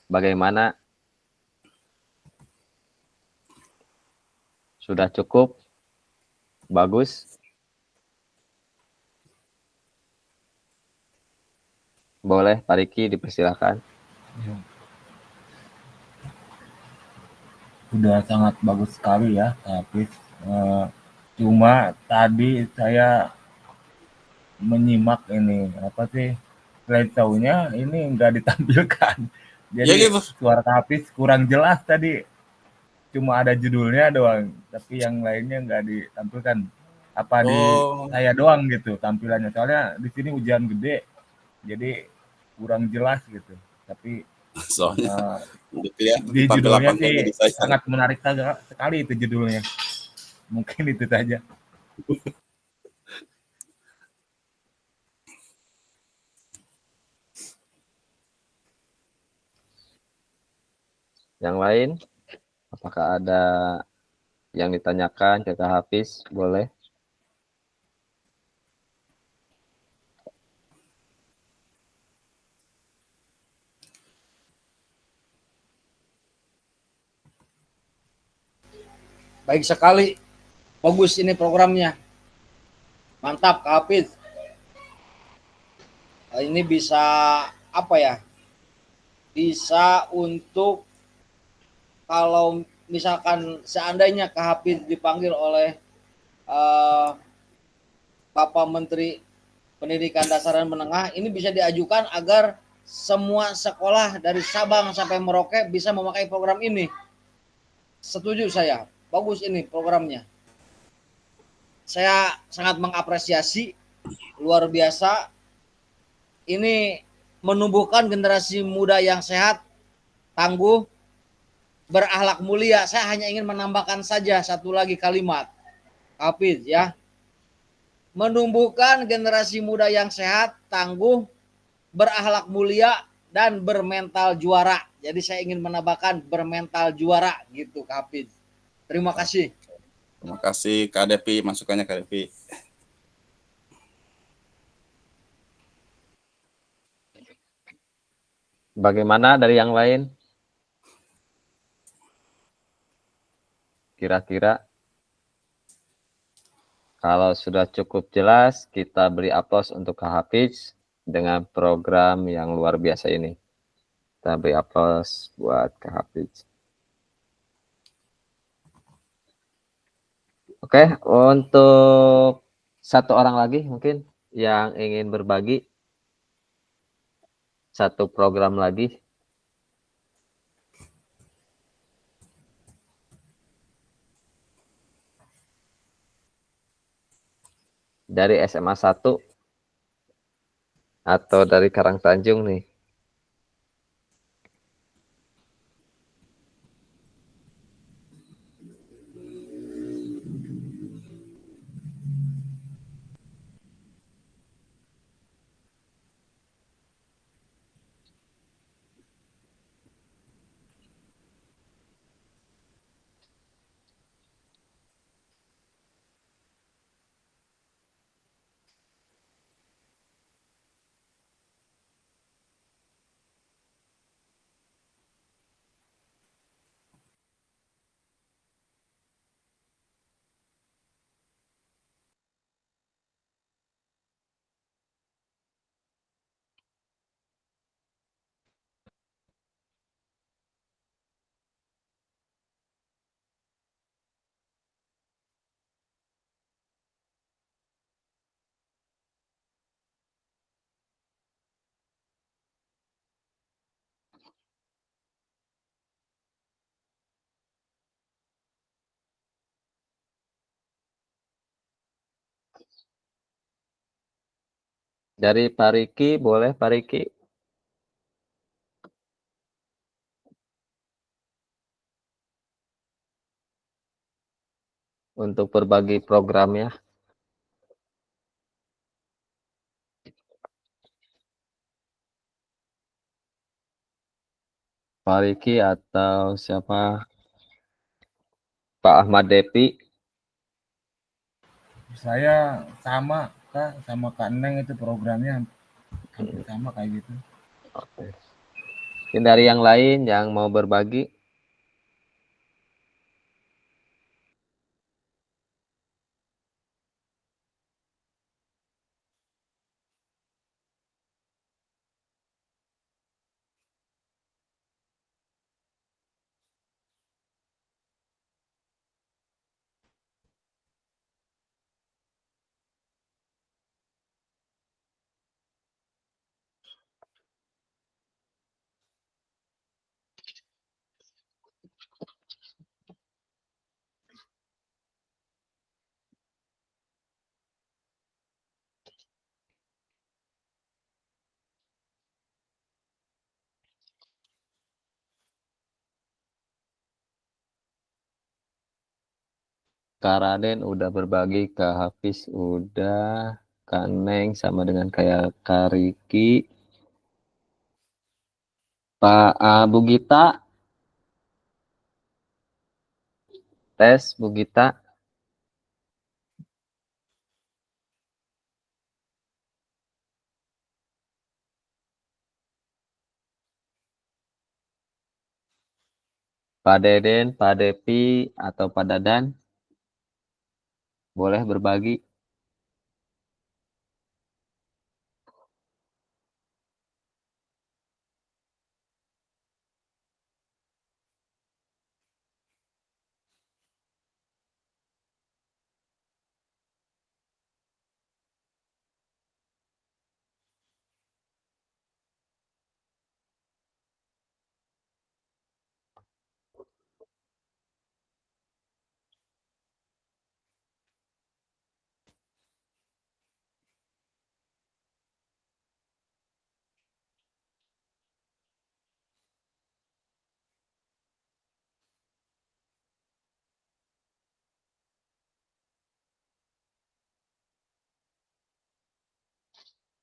bagaimana? Sudah cukup? Bagus? Boleh, Pak Riki, dipersilakan. Sudah sangat bagus sekali ya, tapi cuma tadi saya menyimak ini apa sih slideshow-nya ini enggak ditampilkan. Jadi Ya gitu. suara Hafiz kurang jelas tadi. Cuma ada judulnya doang, tapi yang lainnya enggak ditampilkan. Apa di saya doang gitu tampilannya. Soalnya di sini hujan gede. Jadi kurang jelas gitu. Tapi soalnya di judulnya sih sangat menarik sekali itu judulnya. Mungkin itu saja. Yang lain, apakah ada yang ditanyakan ke Kak Hafiz? Boleh. Baik sekali. Bagus ini programnya. Mantap Kak Hafiz. Ini bisa apa ya? Bisa untuk kalau misalkan seandainya Kak Hafiz dipanggil oleh Bapak Menteri Pendidikan Dasar dan Menengah, ini bisa diajukan agar semua sekolah dari Sabang sampai Merauke bisa memakai program ini. Setuju saya, bagus ini programnya. Saya sangat mengapresiasi, luar biasa. Ini menumbuhkan generasi muda yang sehat, tangguh, berakhlak mulia. Saya hanya ingin menambahkan saja satu lagi kalimat, Hafiz ya. Menumbuhkan generasi muda yang sehat, tangguh, berakhlak mulia, dan bermental juara. Jadi saya ingin menambahkan bermental juara gitu Kak Hafiz. Terima kasih. Terima kasih Kak Devi, masukannya Kak Devi. Bagaimana dari yang lain? Kira-kira kalau sudah cukup jelas, kita beri aplaus untuk Kak Hafiz dengan program yang luar biasa ini. Kita beri aplaus buat Kak Hafiz. Oke, untuk satu orang lagi mungkin yang ingin berbagi satu program lagi. Dari SMA 1 atau dari Karangtanjung nih. Dari Pak Riki, boleh Pak Riki? untuk berbagi programnya. Pak Riki atau siapa? Pak Ahmad Depi. Saya sama Kak, sama Kak Neng itu programnya hampir sama kayak gitu. Oke. Mungkin dari yang lain yang mau berbagi. Kak Raden udah berbagi, Kak Hafiz udah, Kak Neng sama dengan kayak Kak Riki. Pak Bu Gita, tes Bu Gita. Pak Deden, Pak Depi, atau Pak Dadan, boleh berbagi.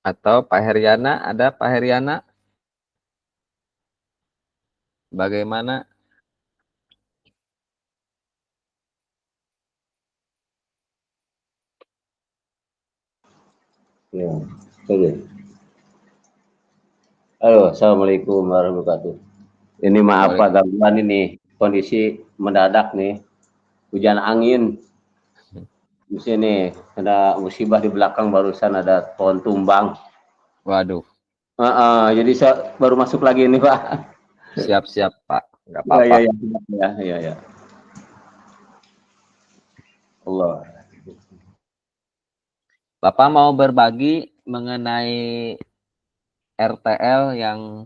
Atau Pak Heriana, ada Pak Heriana? Bagaimana? Ya, oke. Halo, assalamualaikum warahmatullahi wabarakatuh. Ini maaf Pak gangguan ini, kondisi mendadak nih, hujan angin. Di sini ada musibah di belakang, barusan ada pohon tumbang. Waduh. Jadi saya baru masuk lagi nih Pak. Siap-siap Pak, nggak apa-apa. Ya. Allah. Bapak mau berbagi mengenai RTL yang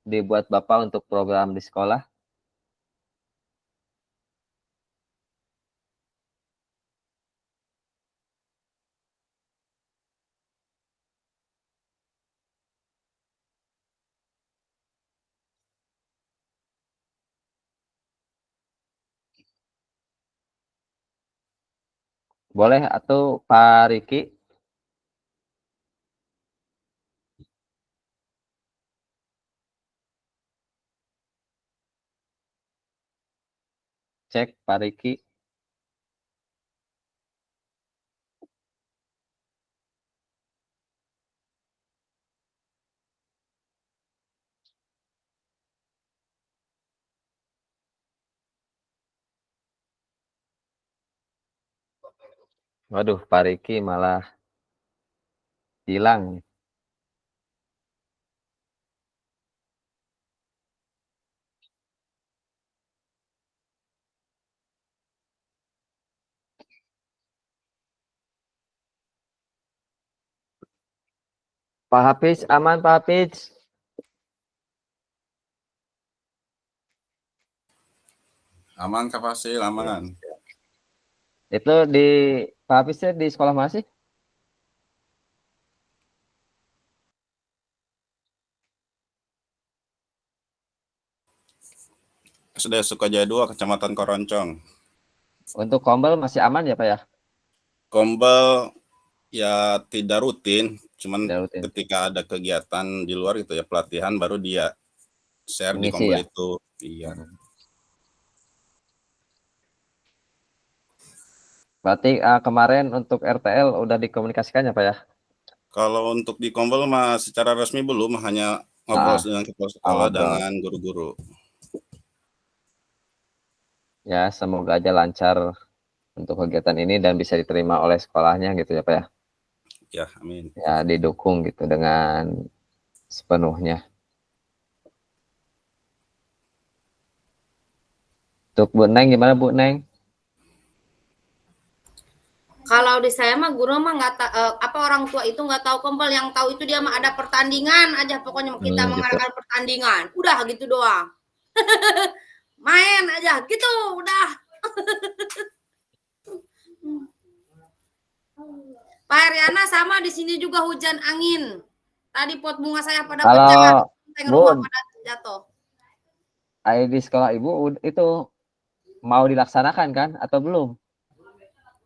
dibuat Bapak untuk program di sekolah? Boleh atau Pak Riki? Cek Pak Riki. Waduh, Pak Riki malah hilang. Pak Hafiz, aman Pak Hafiz? Aman Kak Fasil, aman. Itu di Pak Hafiznya di sekolah masih? Sudah Sukajaya 2, Kecamatan Koroncong. Untuk kombel masih aman ya Pak ya? Kombel ya tidak rutin, cuman Tidak rutin. ketika ada kegiatan di luar gitu ya, pelatihan, baru dia share di Ngisi kombel ya? itu. Iya. Berarti kemarin untuk RTL udah dikomunikasikan ya Pak ya? Kalau untuk di kombel mah secara resmi belum, hanya ngobrol dengan kepala sekolah ngobrol. dengan guru-guru. Ya, semoga aja lancar untuk kegiatan ini dan bisa diterima oleh sekolahnya gitu ya Pak ya? Ya, amin. Ya, didukung gitu dengan sepenuhnya. Untuk Bu Neng gimana Bu Neng? Kalau di saya mah guru mah nggak apa orang tua itu nggak tahu kombel, yang tahu itu dia mah ada pertandingan aja, pokoknya kita Gitu. mengadakan pertandingan, udah gitu doang. Main aja gitu, udah. Pak Heriana sama di sini juga hujan angin. Tadi pot bunga saya pada pecah, Kalau rumah Bu, pada jatuh. di sekolah Ibu itu mau dilaksanakan kan atau belum?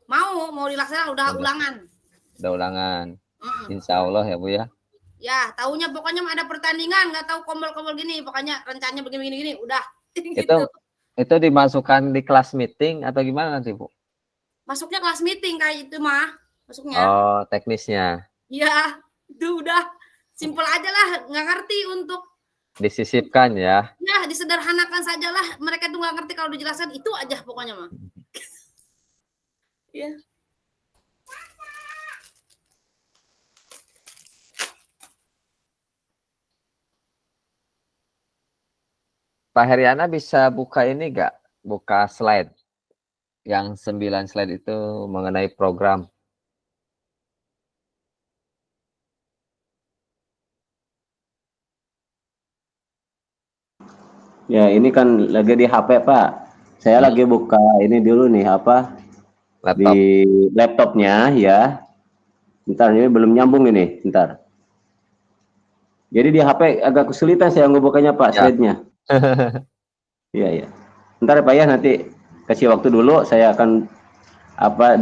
Mau dilaksanakan, udah ulangan. Udah ulangan. Insya Allah ya Bu ya. Ya, tahunya pokoknya ada pertandingan, nggak tahu kombel-kombel gini, pokoknya rencananya begini-gini, udah. Itu itu dimasukkan di kelas meeting atau gimana nanti Bu? Masuknya kelas meeting kayak itu mah, masuknya. Oh, teknisnya. Ya, itu udah simpel aja lah, nggak ngerti untuk Disisipkan ya. ya disederhanakan sajalah, mereka tuh nggak ngerti kalau dijelaskan itu aja pokoknya mah. Ya. Pak Heriana bisa buka ini nggak? Buka slide. Yang 9 slide itu mengenai program. Ya, ini kan lagi di HP, Pak. Saya lagi buka ini dulu nih, apa? Laptop. Di laptopnya ya. Bentar, ini belum nyambung ini, bentar. Jadi di HP agak kesulitan saya ngebukanya, Pak, Ya. slide-nya. Iya, iya. Bentar ya, Pak ya, nanti kasih waktu dulu, saya akan apa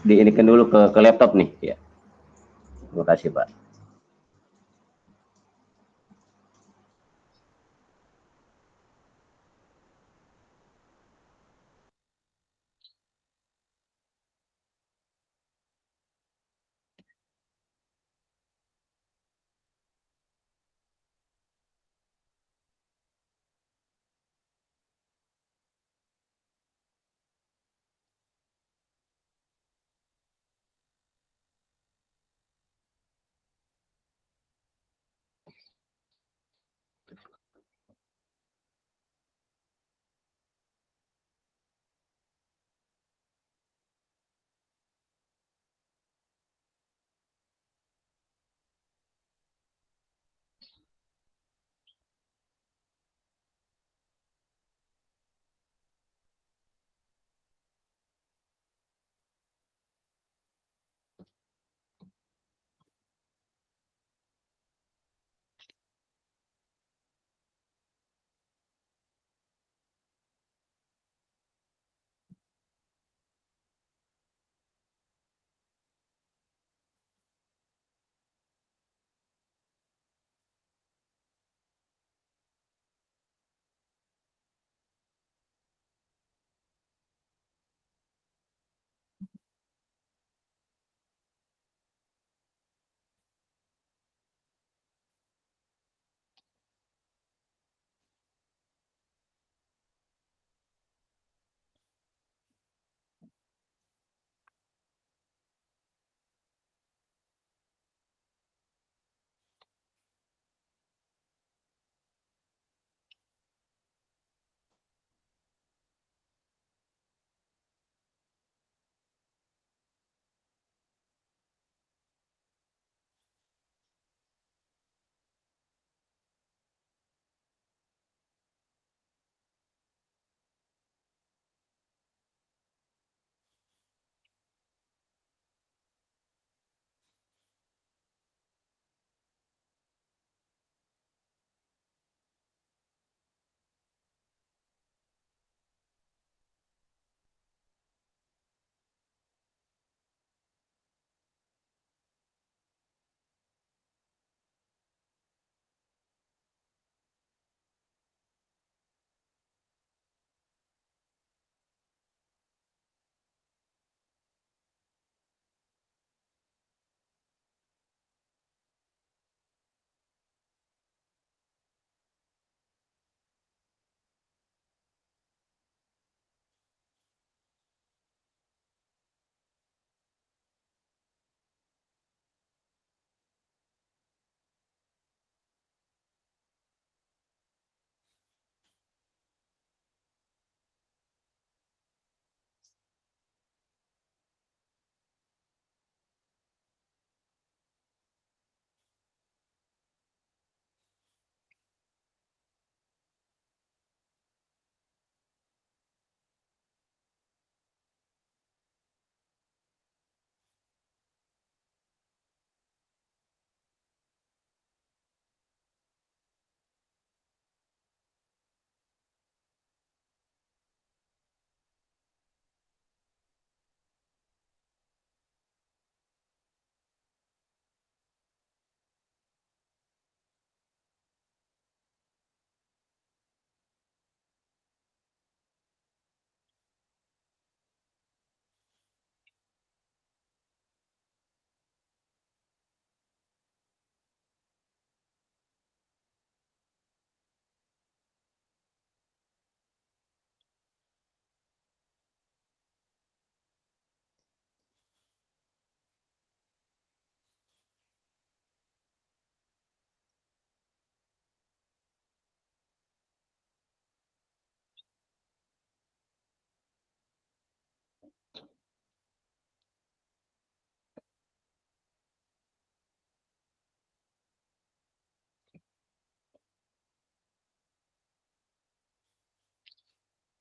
diinikan dulu ke laptop nih, ya. Terima kasih, Pak.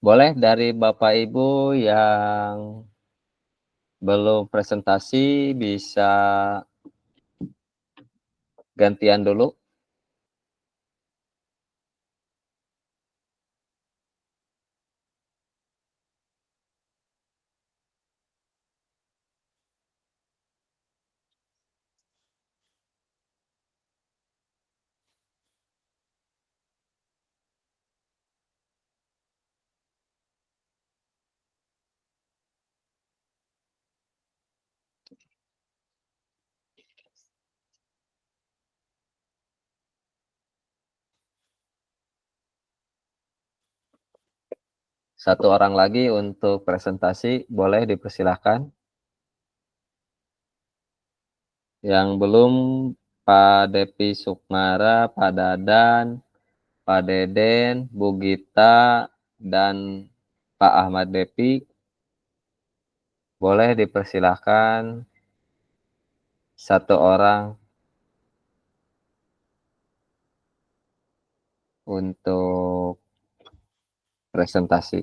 Boleh dari Bapak Ibu yang belum presentasi bisa gantian dulu. Satu orang lagi untuk presentasi, boleh dipersilahkan. Yang belum, Pak Depi Sukmara, Pak Dadan, Pak Deden, Bu Gita, dan Pak Ahmad Depi, boleh dipersilahkan satu orang untuk presentasi.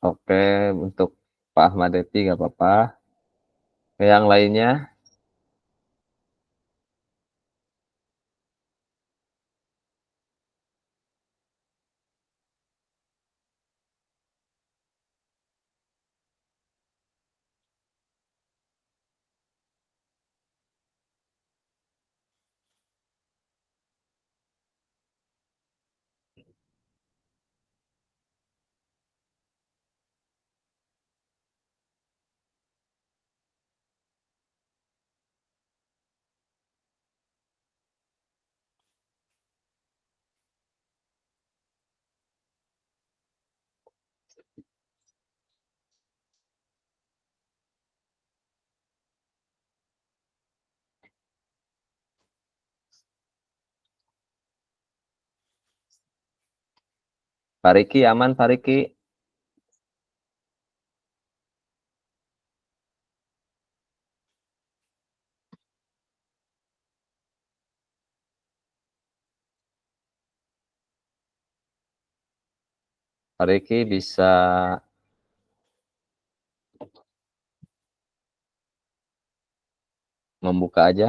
Oke, untuk Pak Ahmad Depi nggak apa-apa. Yang lainnya, Pak Riki aman, Pak Riki? Pak Riki bisa membuka aja.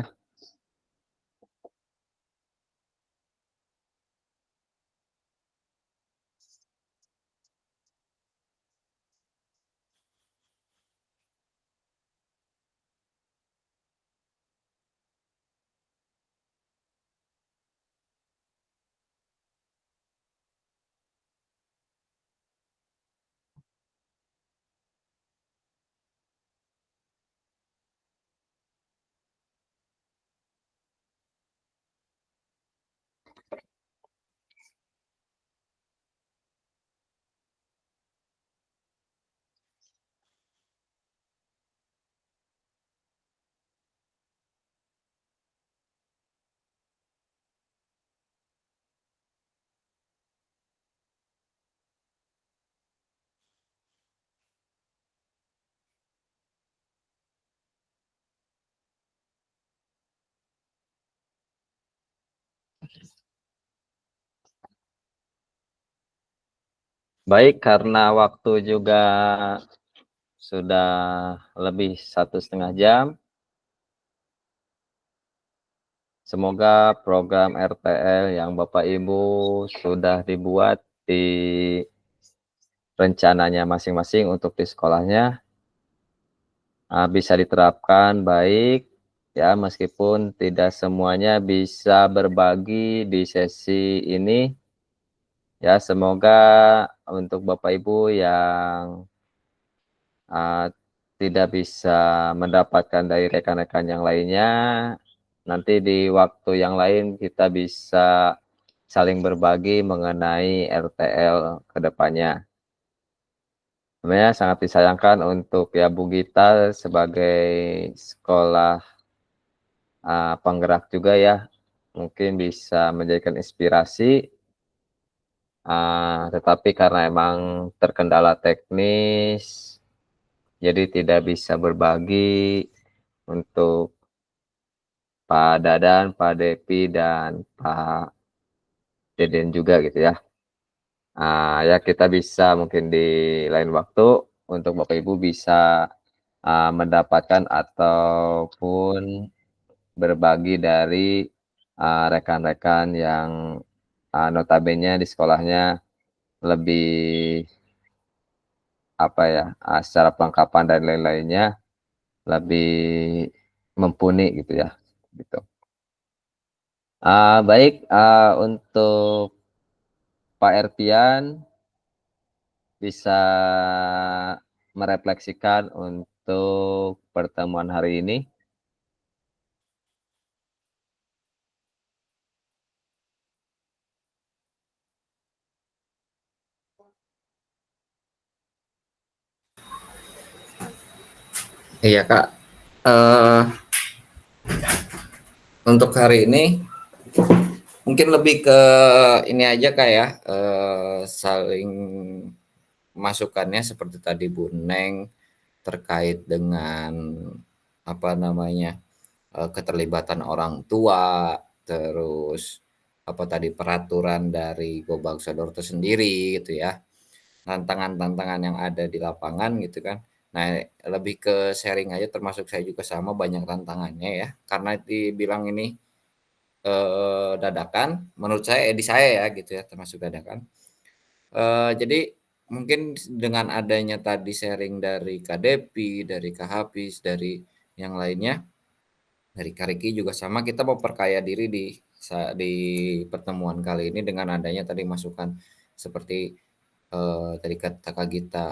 Baik, karena waktu juga sudah lebih 1,5 jam. Semoga program RTL yang Bapak Ibu sudah dibuat di rencananya masing-masing untuk di sekolahnya bisa diterapkan baik ya, meskipun tidak semuanya bisa berbagi di sesi ini. Ya, semoga untuk Bapak Ibu yang tidak bisa mendapatkan dari rekan-rekan yang lainnya, nanti di waktu yang lain kita bisa saling berbagi mengenai RTL ke depannya. Sebenarnya sangat disayangkan untuk ya Bu Gita sebagai sekolah penggerak juga ya, mungkin bisa menjadikan inspirasi Tetapi karena emang terkendala teknis, jadi tidak bisa berbagi untuk Pak Dadan, Pak Depi, dan Pak Deden juga gitu ya. Ya kita bisa mungkin di lain waktu untuk Bapak Ibu bisa mendapatkan ataupun berbagi dari rekan-rekan yang notabene di sekolahnya lebih apa ya, secara pelengkapan dan lain-lainnya lebih mumpuni gitu ya, gitu. Baik, untuk Pak Erpian bisa merefleksikan untuk pertemuan hari ini. Iya Kak, eh untuk hari ini mungkin lebih ke ini aja Kak ya, saling masukannya seperti tadi Bu Neng terkait dengan apa namanya, keterlibatan orang tua, terus apa tadi peraturan dari Gobag Sodor itu sendiri gitu ya, tantangan-tantangan yang ada di lapangan gitu kan. Nah, lebih ke sharing aja termasuk saya juga sama banyak tantangannya ya, karena dibilang ini dadakan, menurut saya di saya ya gitu ya termasuk dadakan. Jadi mungkin dengan adanya tadi sharing dari Kak Depi, dari Kak Hafiz, dari yang lainnya, dari Kak Riki juga sama kita memperkaya diri di pertemuan kali ini dengan adanya tadi masukan seperti tadi kata Kak Gita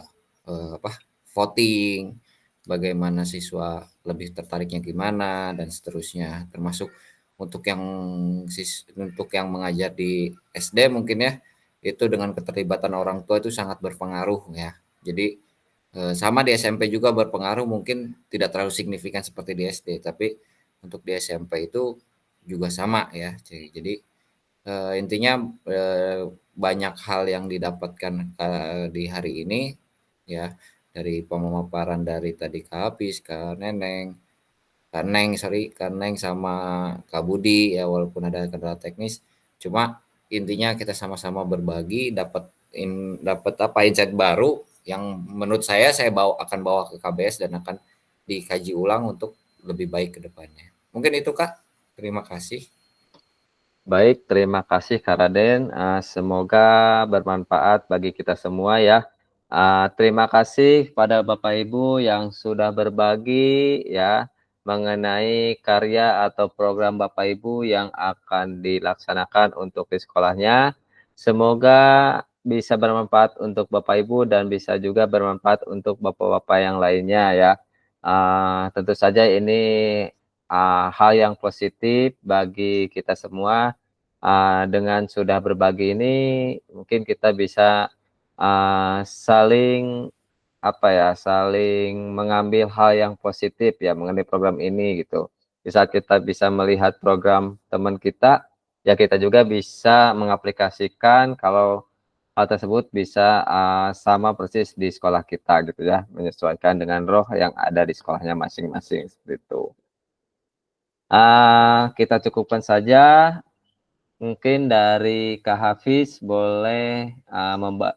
voting, bagaimana siswa lebih tertariknya gimana dan seterusnya, termasuk untuk yang mengajar di SD mungkin ya, itu dengan keterlibatan orang tua itu sangat berpengaruh ya. Jadi sama di SMP juga berpengaruh, mungkin tidak terlalu signifikan seperti di SD, tapi untuk di SMP itu juga sama ya. Jadi intinya banyak hal yang didapatkan di hari ini ya, dari pemaparan dari tadi Kak Hafiz, Kak Neng sama Kak Budi ya, walaupun ada kendala teknis, cuma intinya kita sama-sama berbagi, dapat apa insight baru yang menurut saya akan bawa ke KBS dan akan dikaji ulang untuk lebih baik ke depannya. Mungkin itu Kak. Terima kasih. Baik, terima kasih Kak Raden. Semoga bermanfaat bagi kita semua ya. Terima kasih pada Bapak Ibu yang sudah berbagi ya mengenai karya atau program Bapak Ibu yang akan dilaksanakan untuk di sekolahnya. Semoga bisa bermanfaat untuk Bapak Ibu dan bisa juga bermanfaat untuk Bapak-Bapak yang lainnya ya. Tentu saja ini hal yang positif bagi kita semua. Dengan sudah berbagi ini mungkin kita bisa saling saling mengambil hal yang positif ya mengenai program ini gitu. Di saat kita bisa melihat program teman kita, ya kita juga bisa mengaplikasikan kalau hal tersebut bisa sama persis di sekolah kita gitu ya, menyesuaikan dengan roh yang ada di sekolahnya masing-masing seperti itu. Kita cukupkan saja. Mungkin dari Kak Hafiz boleh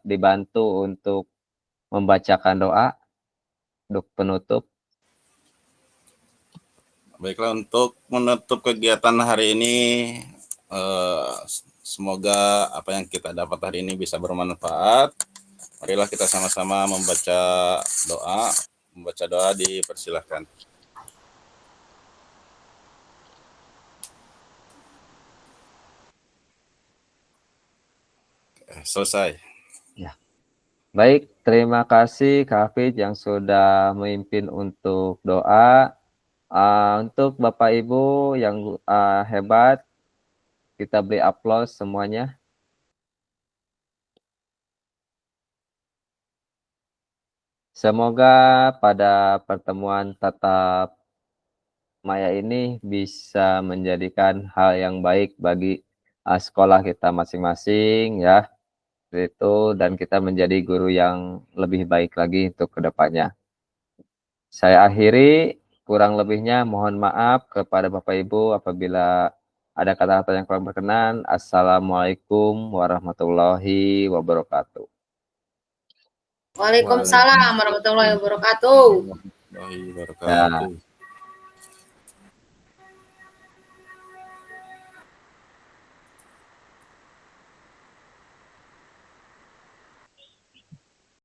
dibantu untuk membacakan doa untuk penutup. Baiklah, untuk menutup kegiatan hari ini, semoga apa yang kita dapat hari ini bisa bermanfaat. Marilah kita sama-sama membaca doa. Membaca doa dipersilahkan. Selesai. Ya. Baik, terima kasih Kak Hafiz yang sudah memimpin untuk doa. Untuk Bapak Ibu yang hebat, kita beri aplaus semuanya. Semoga pada pertemuan tatap maya ini bisa menjadikan hal yang baik bagi sekolah kita masing-masing ya. itu dan kita menjadi guru yang lebih baik lagi untuk kedepannya. Saya akhiri, kurang lebihnya mohon maaf kepada Bapak Ibu apabila ada kata-kata yang kurang berkenan. Assalamualaikum warahmatullahi wabarakatuh. Waalaikumsalam warahmatullahi wabarakatuh. Warahmatullahi wabarakatuh.